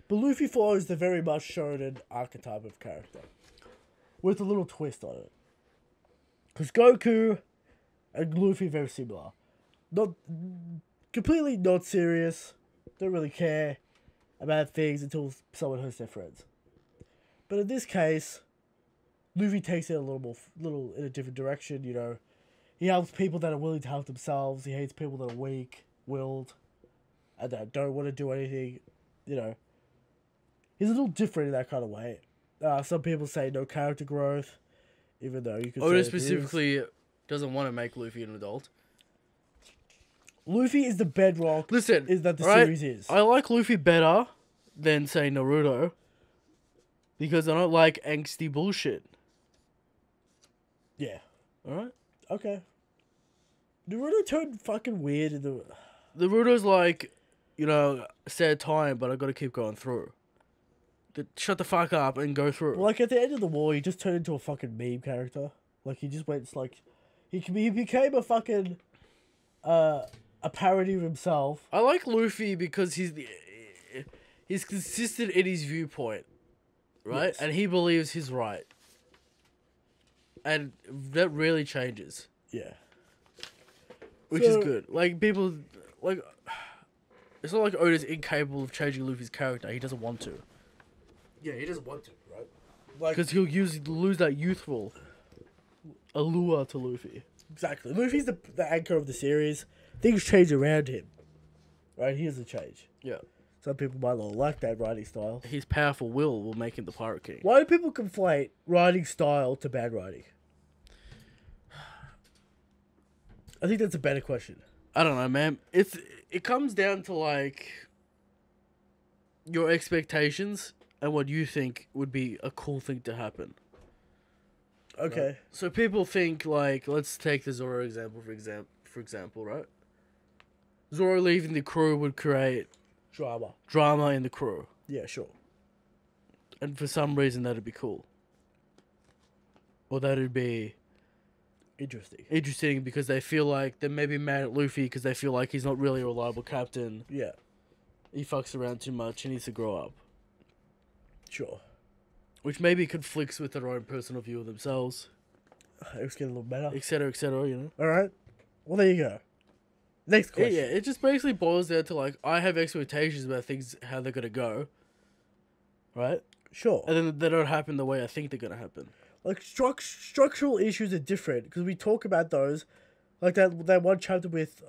But Luffy follows the very much shonen archetype of character. With a little twist on it. Because Goku and Luffy are very similar. Completely not serious. Don't really care about things until someone hurts their friends. But in this case, Luffy takes it a little in a different direction, He helps people that are willing to help themselves. He hates people that are weak-willed and that don't want to do anything, He's a little different in that kind of way. Some people say no character growth, even though you could say Oda it is. specifically doesn't want to make Luffy an adult. Luffy is the bedrock. Listen, is that the right? series is. I like Luffy better than, say, Naruto. Because I don't like angsty bullshit. Yeah. Alright? Okay. Naruto turned fucking weird in the... Naruto's like, you know, sad time, but I gotta keep going through. Shut the fuck up and go through. Like, at the end of the war, he just turned into a fucking meme character. Like, he just went, like... He became a fucking... a parody of himself. I like Luffy because he's consistent in his viewpoint. Right? Yes. And he believes he's right. And that really changes. Yeah. Which is good. Like, people... Like... It's not like Oda's incapable of changing Luffy's character. He doesn't want to. Yeah, he doesn't want to, right? Like, Because he'll lose that youthful allure to Luffy. exactly. Luffy's the anchor of the series. Things change around him. Right? He doesn't change. Yeah. Some people might not like that writing style. His powerful will make him the Pirate King. Why do people conflate writing style to bad writing? I think that's a better question. I don't know, man. It comes down to, like, your expectations and what you think would be a cool thing to happen. Okay. Right? So people think, like, let's take the Zoro example for example, right? Zoro leaving the crew would create drama in the crew. Yeah, sure. And for some reason that'd be cool. Or that'd be interesting because they feel like they may be mad at Luffy because they feel like he's not really a reliable captain. Yeah, He fucks around too much. He needs to grow up. sure. Which maybe conflicts with their own personal view of themselves. It's getting a little better. Etc., you know? Alright. Well, there you go. Next question. Yeah, it just basically boils down to, like, I have expectations about things, how they're going to go. Right? Sure. And then they don't happen the way I think they're going to happen. Like, structural issues are different because we talk about those. Like that one chapter with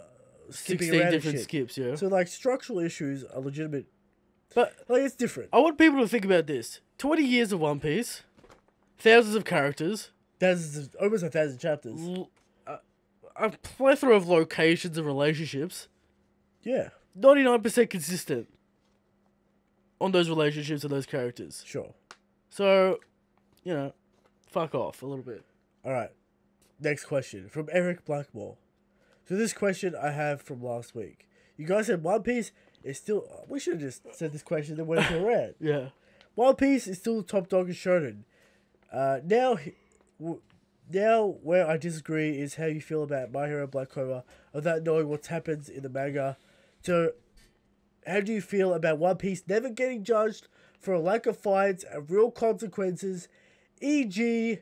skipping 16 around different and shit. skips, yeah. So, like, structural issues are legitimate. But Like, it's different. I want people to think about this. 20 years of One Piece. Thousands of characters. There's almost 1,000 chapters. A plethora of locations and relationships. Yeah, 99% consistent on those relationships and those characters. sure. So, you know, fuck off a little bit. Alright. Next question from Eric Blackmore. So this question I have from last week. You guys said One Piece is still... We should have just said this question and went to a rant. Yeah. One Piece is still the top dog in Shonen. Now where I disagree is how you feel about My Hero Black Clover without knowing what happens in the manga. So, how do you feel about One Piece never getting judged for a lack of fights and real consequences, e.g.,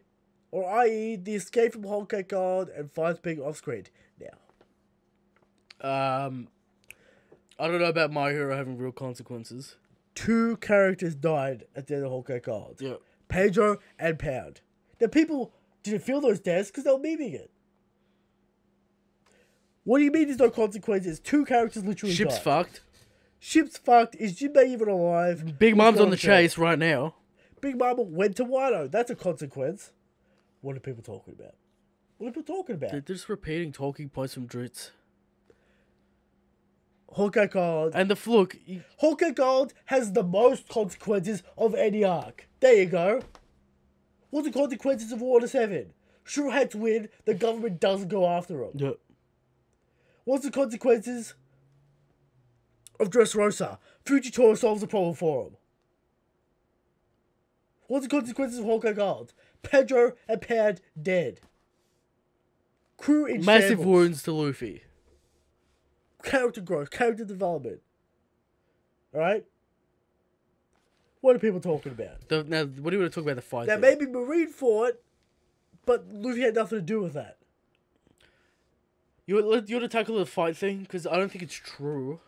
or i.e., the escape from Whole Cake Island and fights being off-screen? Now, I don't know about My Hero having real consequences. 2 characters died at the end of Whole Cake Island. Yeah. Pedro and Pound. Now, people didn't feel those deaths because they were memeing it. What do you mean there's no consequences? 2 characters literally Ship's died. fucked. Ship's fucked. Is Jinbei even alive? Big What's Mom's on going the chase right now. Big Mama went to Wano. That's a consequence. What are people talking about? What are people talking about? They're just repeating talking points from Dritz. Hawkeye Gold. And look, Hawkeye Gold has the most consequences of any arc. There you go. What's the consequences of Water 7? Straw Hats win, the government doesn't go after them. yeah. What's the consequences of Dressrosa? Fujitora solves the problem for him. What's the consequences of Hawkeye Gold? Pedro and Pound dead. Crew in Massive shambles. wounds to Luffy. Character growth, character development. Alright? What are people talking about? Now, what do you want to talk about the fight? Now, there? maybe Marine fought, but Luffy had nothing to do with that. You want to tackle the fight thing? Because I don't think it's true.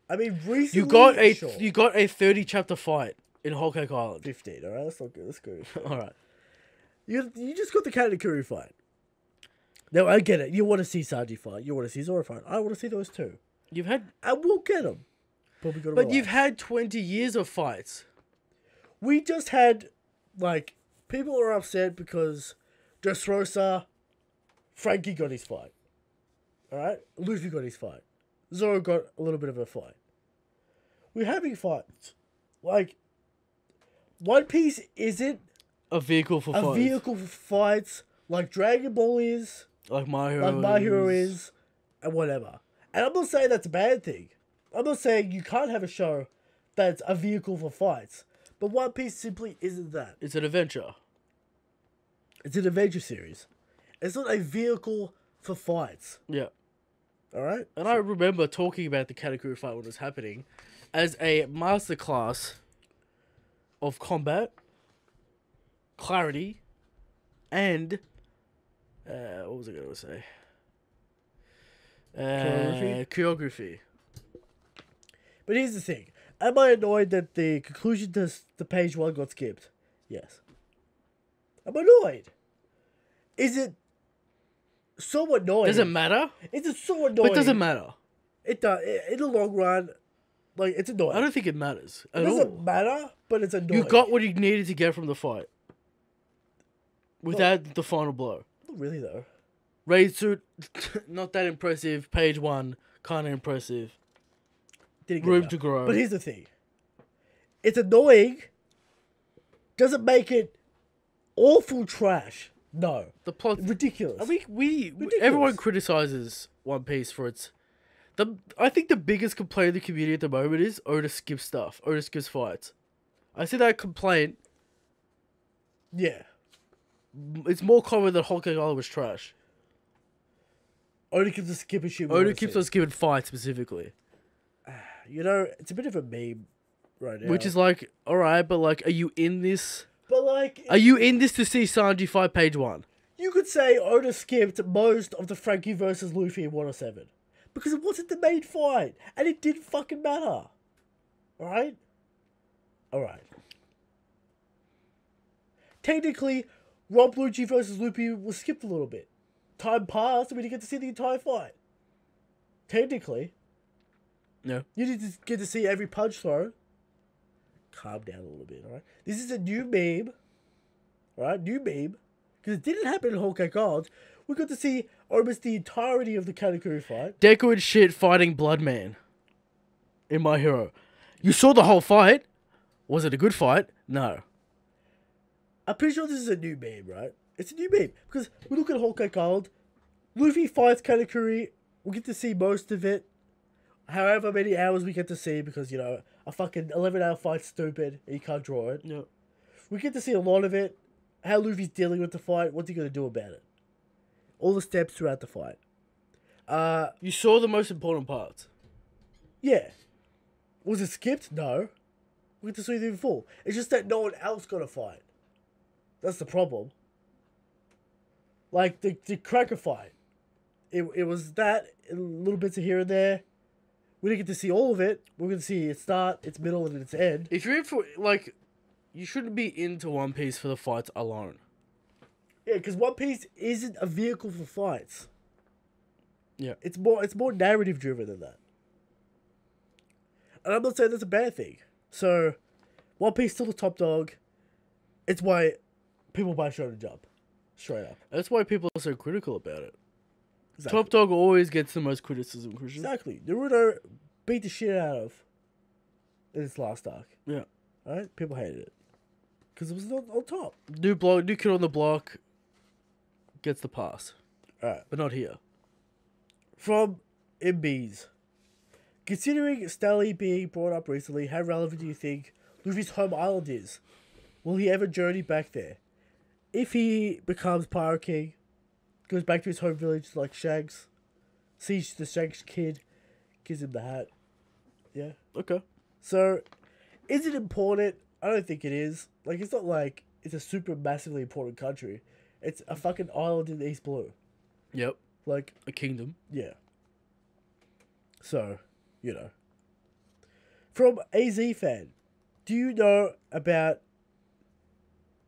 I mean, recently... You got a 30 chapter fight in Whole Cake Island. 15, alright? That's not good. That's good. Alright. You just got the Katakuri fight. Now, I get it. You want to see Sanji fight. You want to see Zoro fight. I want to see those two. You've had... And we'll get them. But you've had 20 years of fights. We just had, like, people are upset because Dressrosa, Frankie got his fight. Alright? Luffy got his fight. Zoro got a little bit of a fight. We're having fights. Like, One Piece isn't A vehicle for a fights. vehicle for fights like Dragon Ball is, Like My Hero. like My Hero is, and whatever. And I'm not saying that's a bad thing. I'm not saying you can't have a show that's a vehicle for fights. But One Piece simply isn't that. It's an adventure. It's an adventure series. It's not a vehicle for fights. Yeah. Alright? And I remember talking about the Katakuri fight when it was happening as a masterclass of combat, clarity, and what was I going to say? Choreography. But here's the thing. Am I annoyed that the conclusion to the page 1 got skipped? Yes. I'm annoyed. Is it so annoying? Does it matter? Is it so annoying? But it doesn't matter. It does. In the long run, like, it's annoying. I don't think it matters It at doesn't all. matter, but it's annoying. You got what you needed to get from the fight. Without the final blow. Not really, though. Raid suit, not that impressive. Page 1, kind of impressive. Didn't get Room enough. to grow. But here's the thing. It's annoying. Doesn't make it awful trash. No. The plot. Ridiculous. We everyone criticizes One Piece for its. I think the biggest complaint of the community at the moment is Oda skips stuff. Oda skips fights. I see that complaint. Yeah. It's more common that Whole Cake Island was trash. Oda keeps us skipping shit. Oda keeps on skipping fights specifically. You know, it's a bit of a meme right now. Which is like, alright, but like, are you in this? But like, Are you in this to see Sanji fight page 1? you could say Oda skipped most of the Frankie versus Luffy in 107. Because it wasn't the main fight. And it didn't fucking matter. Alright? Alright. Technically, Rob Lucci versus Luffy was skipped a little bit. Time passed and we didn't get to see the entire fight. Technically. No. You need to get to see every punch throw. Calm down a little bit, alright? This is a new meme. Alright? New meme. Because it didn't happen in Whole Cake Island. We got to see almost the entirety of the Katakuri fight. Deku and shit fighting Bloodman. In My Hero. You saw the whole fight. Was it a good fight? No. I'm pretty sure this is a new meme, right? It's a new meme. Because we look at Whole Cake Island. Luffy fights Katakuri. We get to see most of it. However many hours we get to see because, you know, a fucking 11-hour fight's stupid and you can't draw it. No. We get to see a lot of it. How Luffy's dealing with the fight. What's he going to do about it? All the steps throughout the fight. You saw the most important parts. Yeah. Was it skipped? No. We get to see it in full. It's just that no one else got a fight. That's the problem. Like, the Cracker fight. It was that, little bits of here and there. We didn't get to see all of it. We're going to see its start, its middle, and its end. If you're in for, like, you shouldn't be into One Piece for the fights alone. Yeah, because One Piece isn't a vehicle for fights. Yeah. It's more narrative driven than that. And I'm not saying that's a bad thing. So, One Piece still the top dog. It's why people buy Shonen Jump. Straight up. That's why people are so critical about it. Exactly. Top Dog always gets the most criticism, Christian. Exactly. Naruto beat the shit out of in its last arc. Yeah. Alright? People hated it. Because it was not on top. New kid on the block gets the pass. Alright. But not here. From MBs. Considering Stanley being brought up recently, how relevant do you think Luffy's home island is? Will he ever journey back there? If he becomes Pirate King, goes back to his home village like Shanks, sees the Shanks kid, gives him the hat. Yeah. Okay. So, is it important? I don't think it is. Like, it's not like it's a super massively important country. It's a fucking island in East Blue. Yep. Like, A kingdom. yeah. So, you know. From AZ fan, do you know about...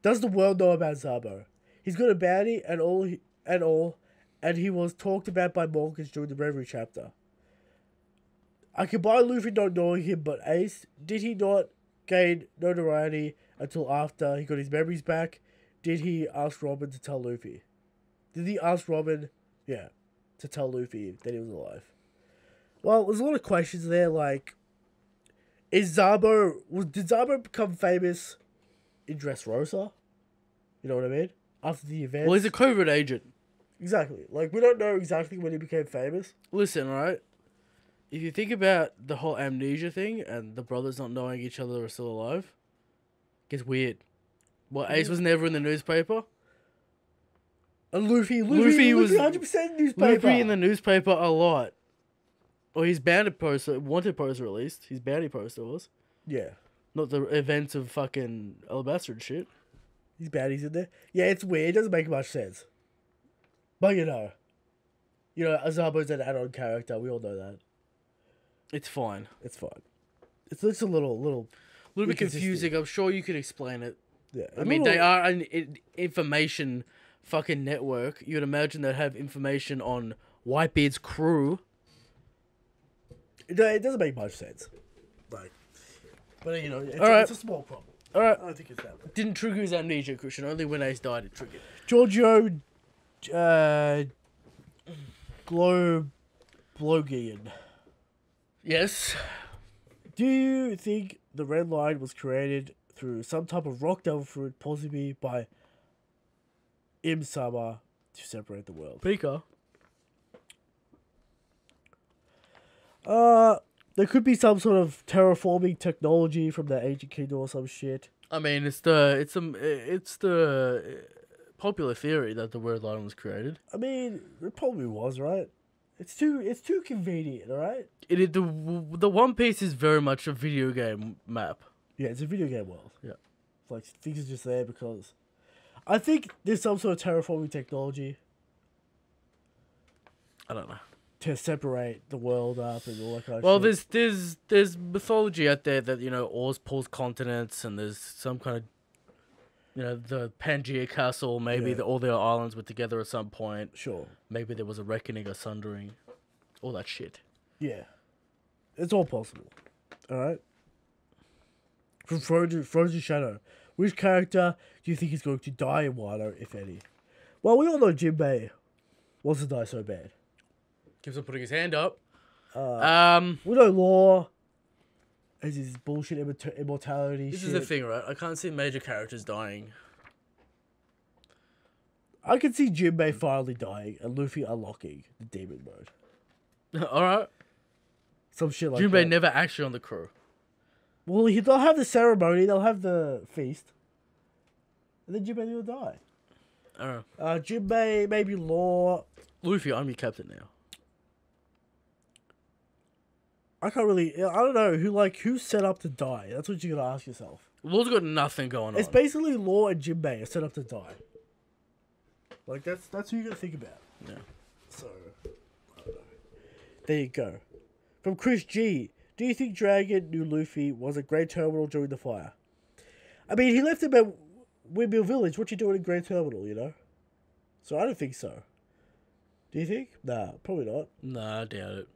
Does the world know about Zabo? He's got a bounty and all, and he was talked about by Morgans during the Reverie chapter. I can buy Luffy not knowing him, but Ace, did he not gain notoriety until after he got his memories back? Did he ask Robin to tell Luffy? Did he ask Robin? Yeah. to tell Luffy that he was alive? Well, there's a lot of questions there, like, did Zabo become famous in Dressrosa? You know what I mean? After the event? Well, he's a covert agent. Exactly. Like, we don't know exactly when he became famous. Listen, right? If you think about the whole amnesia thing and the brothers not knowing each other are still alive, it gets weird. Well, Ace was never in the newspaper. And Luffy was 100% newspaper. Luffy in the newspaper a lot. Or his wanted poster at least. His bounty poster was. Yeah. Not the events of fucking Alabasta and shit. His bounties in there. Yeah, it's weird. It doesn't make much sense. But you know, Azabo's an add-on character. We all know that. It's fine. It's fine. It's just a little bit confusing. I'm sure you could explain it. Yeah. I mean, they are an information fucking network. You'd imagine they'd have information on Whitebeard's crew. It doesn't make much sense. Like, but it's a small problem. All right. I don't think it's that bad. Didn't trigger his amnesia, Christian. Only when Ace died it triggered. Giorgio, Blogian. Yes. Do you think the red line was created through some type of rock devil fruit, possibly by Im-sama, to separate the world? Pika. There could be some sort of terraforming technology from the ancient kingdom or some shit. I mean, it's the popular theory that the word line was created. I mean, it probably was, right? It's too convenient, all right? The One Piece is very much a video game map. Yeah, it's a video game world. Yeah. It's like, things are just there because... I think there's some sort of terraforming technology I don't know. to separate the world up and all that kind of Well, shit. there's mythology out there that, Oz pulls continents and there's some kind of, the Pangaea Castle, maybe Yeah. all their islands were together at some point. Sure. Maybe there was a reckoning, a sundering, all that shit. Yeah. It's all possible. Alright? From Frozen Shadow, which character do you think is going to die in Wano, if any? Well, we all know Jinbei wants to die so bad. Keeps on putting his hand up. We know Law has his bullshit immortality This shit. is the thing, right? I can't see major characters dying. I can see Jinbei finally dying and Luffy unlocking the demon mode. Alright. Some shit like Jinbei that. never actually on the crew. Well, they'll have the ceremony, they'll have the feast. And then Jinbei will die. Alright. Jinbei, maybe Law. Luffy, I'm your captain now. I don't know who's set up to die. That's what you gotta ask yourself. Law's got nothing going on. It's basically Law and Jinbei are set up to die. Like that's who you gotta think about. Yeah. So I don't know. There you go. From Chris G. Do you think Dragon knew Luffy was a Great Terminal during the fire? I mean, he left him at Windmill Village. What you doing in Great Terminal, So I don't think so. Do you think? Nah, probably not. Nah, I doubt it.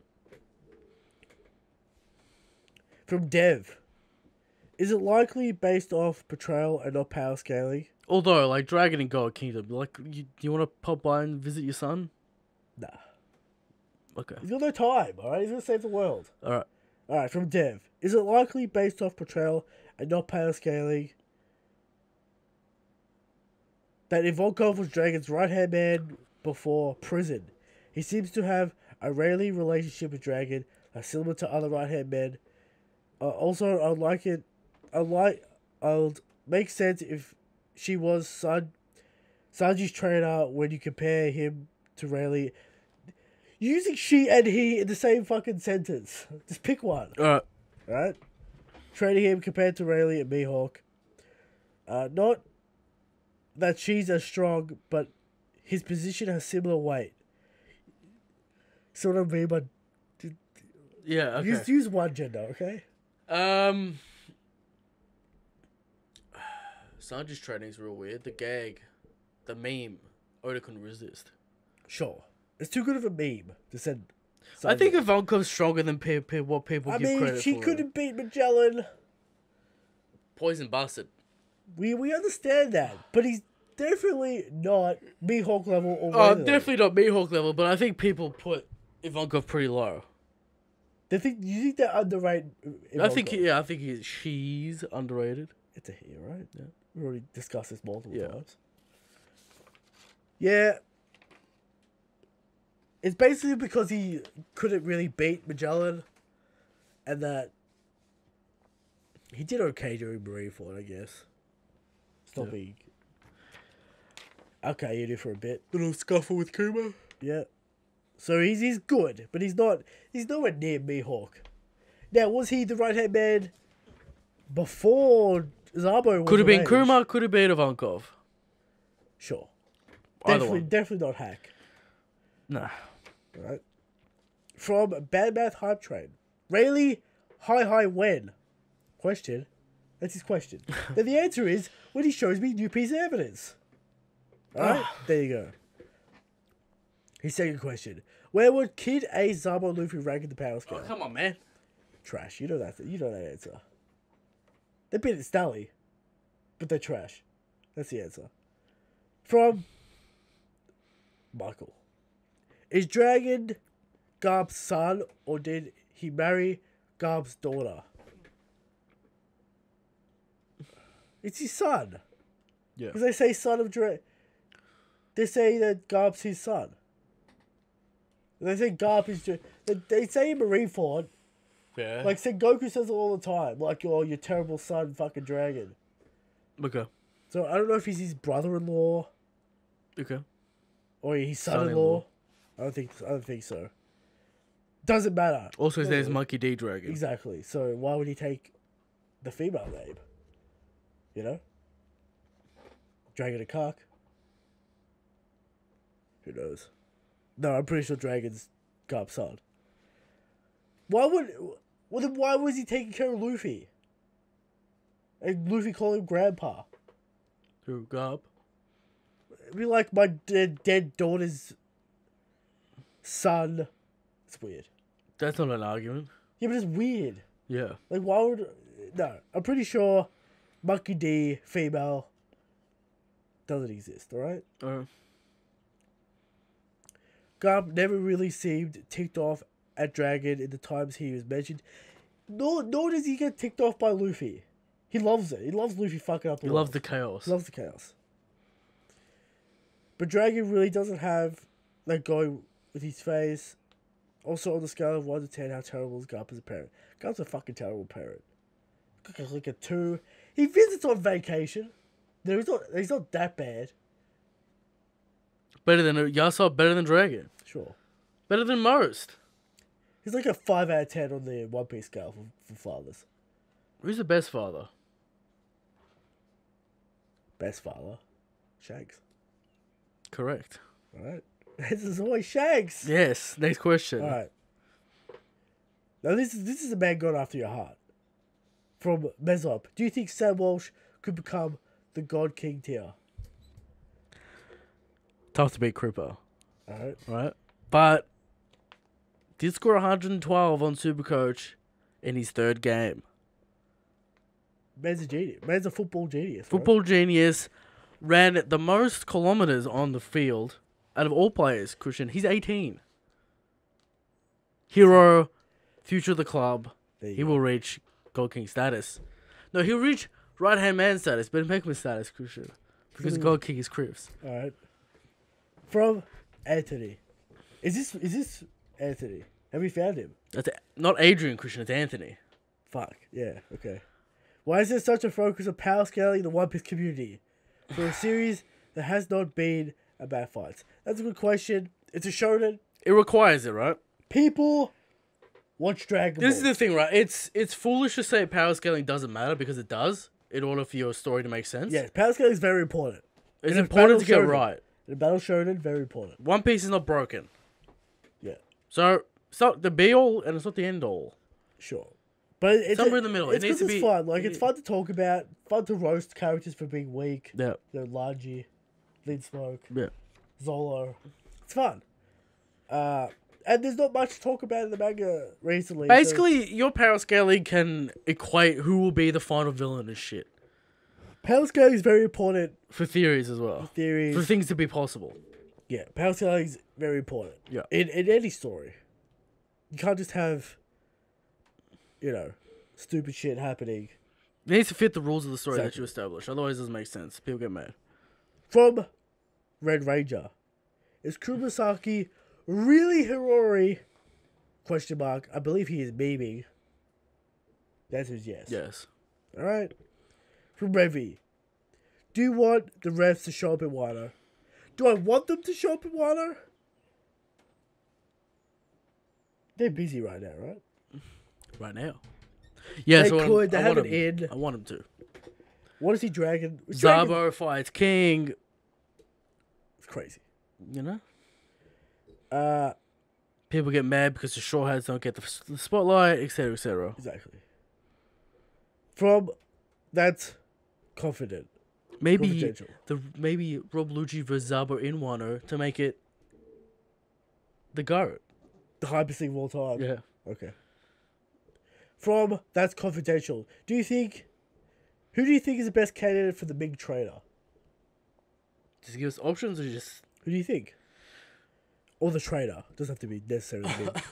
From Dev. Is it likely based off portrayal and not power scaling? Although, like, Dragon and God Kingdom, like, you want to pop by and visit your son? Nah. Okay. He's got no time, alright? He's gonna save the world. Alright. Alright, from Dev. Is it likely based off portrayal and not power scaling that Ivankov was Dragon's right-hand man before prison? He seems to have a Rayleigh relationship with Dragon, similar to other right-hand men. Also, I'd make sense if she was Sanji's trainer when you compare him to Rayleigh. Using she and he in the same fucking sentence. Just pick one. Alright? Training him compared to Rayleigh and Mihawk. Not that she's as strong, but his position has similar weight. See what I mean? But Yeah, okay. use one gender, okay? Sanji's training's real weird. The gag, the meme, Oda couldn't resist. Sure. It's too good of a meme to send. I think Ivankov's stronger than what people give credit for. She couldn't beat Magellan. Poison busted. We understand that, but definitely not Mihawk level or Oh, Wayne definitely not Mihawk level, but I think people put Ivankov pretty low. You think they're underrated? I think she's underrated. It's a he, right? Yeah. We already discussed this multiple Yeah. times. Yeah. It's basically because he couldn't really beat Magellan, and that he did okay during Marineford, I guess. It's not big. Okay, you did for a bit. Little scuffle with Kuma. Yeah. So he's good, but he's nowhere near Mihawk. Now, was he the right hand man before Zabo was Could have been arranged? Kuma, could have been Ivankov. Sure. Either one. Definitely not Hack. Nah. Right. From Bad Math Hype Train. Rayleigh, hi when? Question. That's his question. Then the answer is when he shows me new piece of evidence. Alright, there you go. His second question. Where would Kid A, Zabo, Luffy rank in the power scale? Oh, come on, man. Trash. You know that answer. They're better than Stally, but they're trash. That's the answer. From Michael. Is Dragon Garb's son, or did he marry Garb's daughter? It's his son. Yeah. Because they say son of Dragon. They say that Garb's his son. They say Garb is... They say in Marineford, Yeah. like Sengoku says it all the time, like, oh, your terrible son, fucking dragon. Okay. So I don't know if he's his brother-in-law Okay. or his Son-in-law. son-in-law. I don't think so. Doesn't matter. Also, his name's Monkey D. Dragon. Exactly. So why would he take the female name? You know? Dragon a cock? Who knows? No, I'm pretty sure Dragon's Garb's son. Why was he taking care of Luffy? And Luffy called him Grandpa. Who, Garb? It'd be like my dead daughter's son. It's weird. That's not an argument. Yeah, but it's weird. Yeah. Like, why would... No, I'm pretty sure Monkey D, female, doesn't exist, alright? Garb never really seemed ticked off at Dragon in the times he was mentioned. Nor does he get ticked off by Luffy. He loves it. He loves Luffy fucking up the He world. loves the chaos. He loves the chaos. But Dragon really doesn't have that going with his face. Also, on the scale of 1 to 10, how terrible is Garb as a parent? Garb's a fucking terrible parent. Like a 2. He visits on vacation. No, he's not that bad. Better than Yasuo, better than Dragon. Sure. Better than most. He's like a 5 out of 10 on the One Piece scale for fathers. Who's the best father? Best father? Shanks. Correct. Alright. This is always Shanks. Yes. Next question. Alright. Now this is a man gone after your heart. From Mesop. Do you think Sam Walsh could become the God King tier? Tough to beat Cripper. Alright. Right? But did score 112 on Supercoach in his third game. Man's a genius. Man's a football genius. Football genius. Ran the most kilometers on the field out of all players, Christian. He's 18. Hero, future of the club. He will reach Gold King status. No, he'll reach right-hand man status, but Beckman status, Christian. Because Gold King is Crips. Alright. From Anthony. Is this Anthony? Have we found him? That's not Adrian, Christian. It's Anthony. Fuck. Yeah, okay. Why is there such a focus on power scaling the One Piece community for a series that has not been about fights? That's a good question. It's a shonen. It requires it, right? People watch Dragon Ball. This is the thing, right? It's foolish to say power scaling doesn't matter because it does in order for your story to make sense. Yeah, power scaling is very important. It's In a important to get battle shonen. right. In a battle shonen, very important. One Piece is not broken. Yeah, So it's not the be all and it's not the end all. sure. But it's Somewhere in the middle. It It's needs because to it's be- fun. Like, it's fun to talk about, fun to roast characters for being weak. Yeah. You know, Lanji, Lin Smoke, Yeah. Zolo. It's fun. And there's not much to talk about in the manga recently. Basically, your power scaling can equate who will be the final villain and shit. Powerscale is very important. For theories as well. Theories. For things to be possible. Yeah, Powerscale is very important. Yeah. In any story. You can't just have, stupid shit happening. It needs to fit the rules of the story that Exactly. you establish. Otherwise, it doesn't make sense. People get mad. From Red Ranger. Is Kurosaki really Hirori? Question mark. I believe he is memeing. The answer is yes. Yes. Alright. From Revy. Do you want the refs to show up in Wano? Do I want them to show up in Wano? They're busy right now, right? Right now. Yes, They could. They have it in. I want him to. What is he dragging? Zabo fights King. It's crazy. You know? People get mad because the short hairs don't get the spotlight, etc., etc. Exactly. From that's confident. Maybe Confidential. maybe Rob Lucci versus Zabo in Wano to make it the GOAT. The hypest thing of all time. Yeah. Okay. From that's confidential. Who do you think is the best candidate for the big trader? Just give us options or just... Who do you think? Or the trader. Doesn't have to be necessarily big.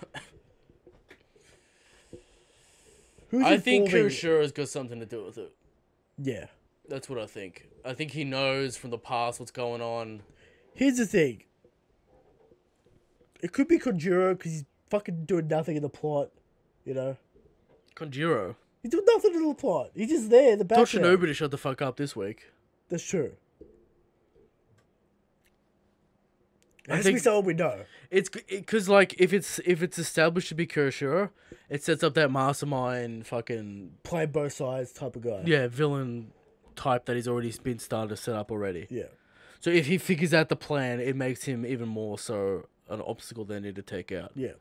Who's I think informing- Kuroshira's got something to do with it. Yeah. That's what I think. I think he knows from the past what's going on. Here's the thing. It could be Konjuro because he's fucking doing nothing in the plot. You know? Konjiro. He's doing nothing in the plot. He's just there in the Tell background. Shinobu to shut the fuck up this week. That's true. It I has to be think- someone we know. It's because like if it's established to be Kuroshira, it sets up that mastermind fucking Play both sides type of guy. villain type that he's already been started to set up already. Yeah. So if he figures out the plan, it makes him even more so an obstacle they need to take out. Yeah.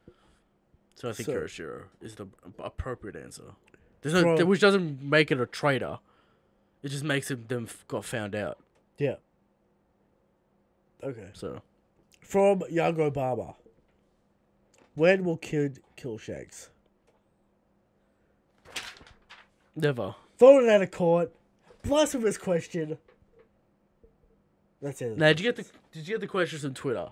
So I think So- Kuroshira is the appropriate answer. There's no, From- which doesn't make it a traitor. It just makes them got found out. Yeah. Okay. So From Young Obama. When will Kid kill Shanks? never. Throwing it out of court. Blasphemous question. That's it. Now, did you get the questions from Twitter?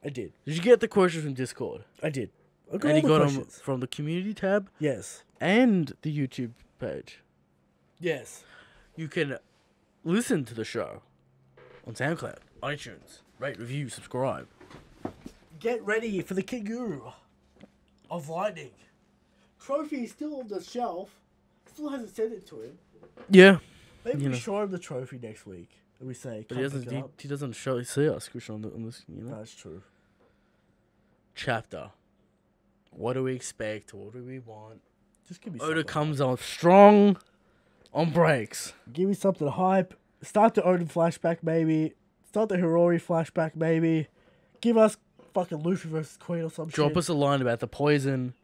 I did. Did you get the questions from Discord? I did. I got And all you the got them questions. from the community tab Yes. and the YouTube page. Yes. You can listen to the show on SoundCloud, iTunes, rate, review, subscribe. Get ready for the King Guru of Lightning. Trophy is still on the shelf. Still hasn't sent it to him. Yeah, Maybe You we know. show him the trophy next week. And we say, but come he doesn't. pick it up. He doesn't see us, Christian, on this. You know, That's true. chapter. What do we expect? What do we want? Just give me Oda something. comes on strong, on breaks. Give me something hype. Start the Odin flashback, maybe. Start the Hirori flashback, maybe. Give us fucking Luffy versus Queen or some Drop shit. us a line about the poison.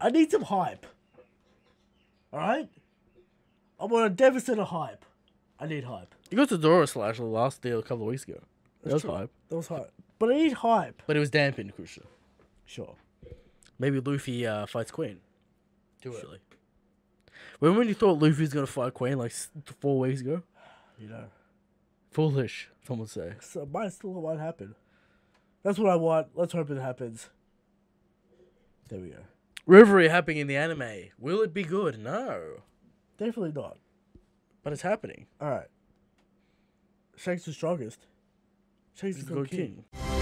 I need some hype. Alright? I'm on a deficit of hype. I need hype. You got the Dora Slash last deal a couple of weeks ago. That was true. hype, That was hype. But I need hype. but it was dampened, Christian. Sure. Maybe Luffy fights Queen. Too early. Remember when you thought Luffy was gonna fight Queen like 4 weeks ago? You know. Foolish, some would say. So might happen. That's what I want. Let's hope it happens. There we go. Reverie happening in the anime. Will it be good? No. Definitely not. But it's happening. Alright. Shanks the strongest. Shanks is Go good king. King.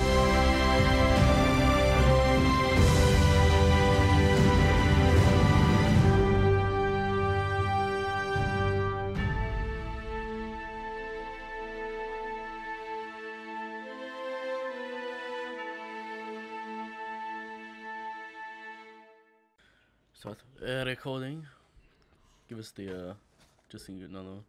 Start recording. Give us the just another.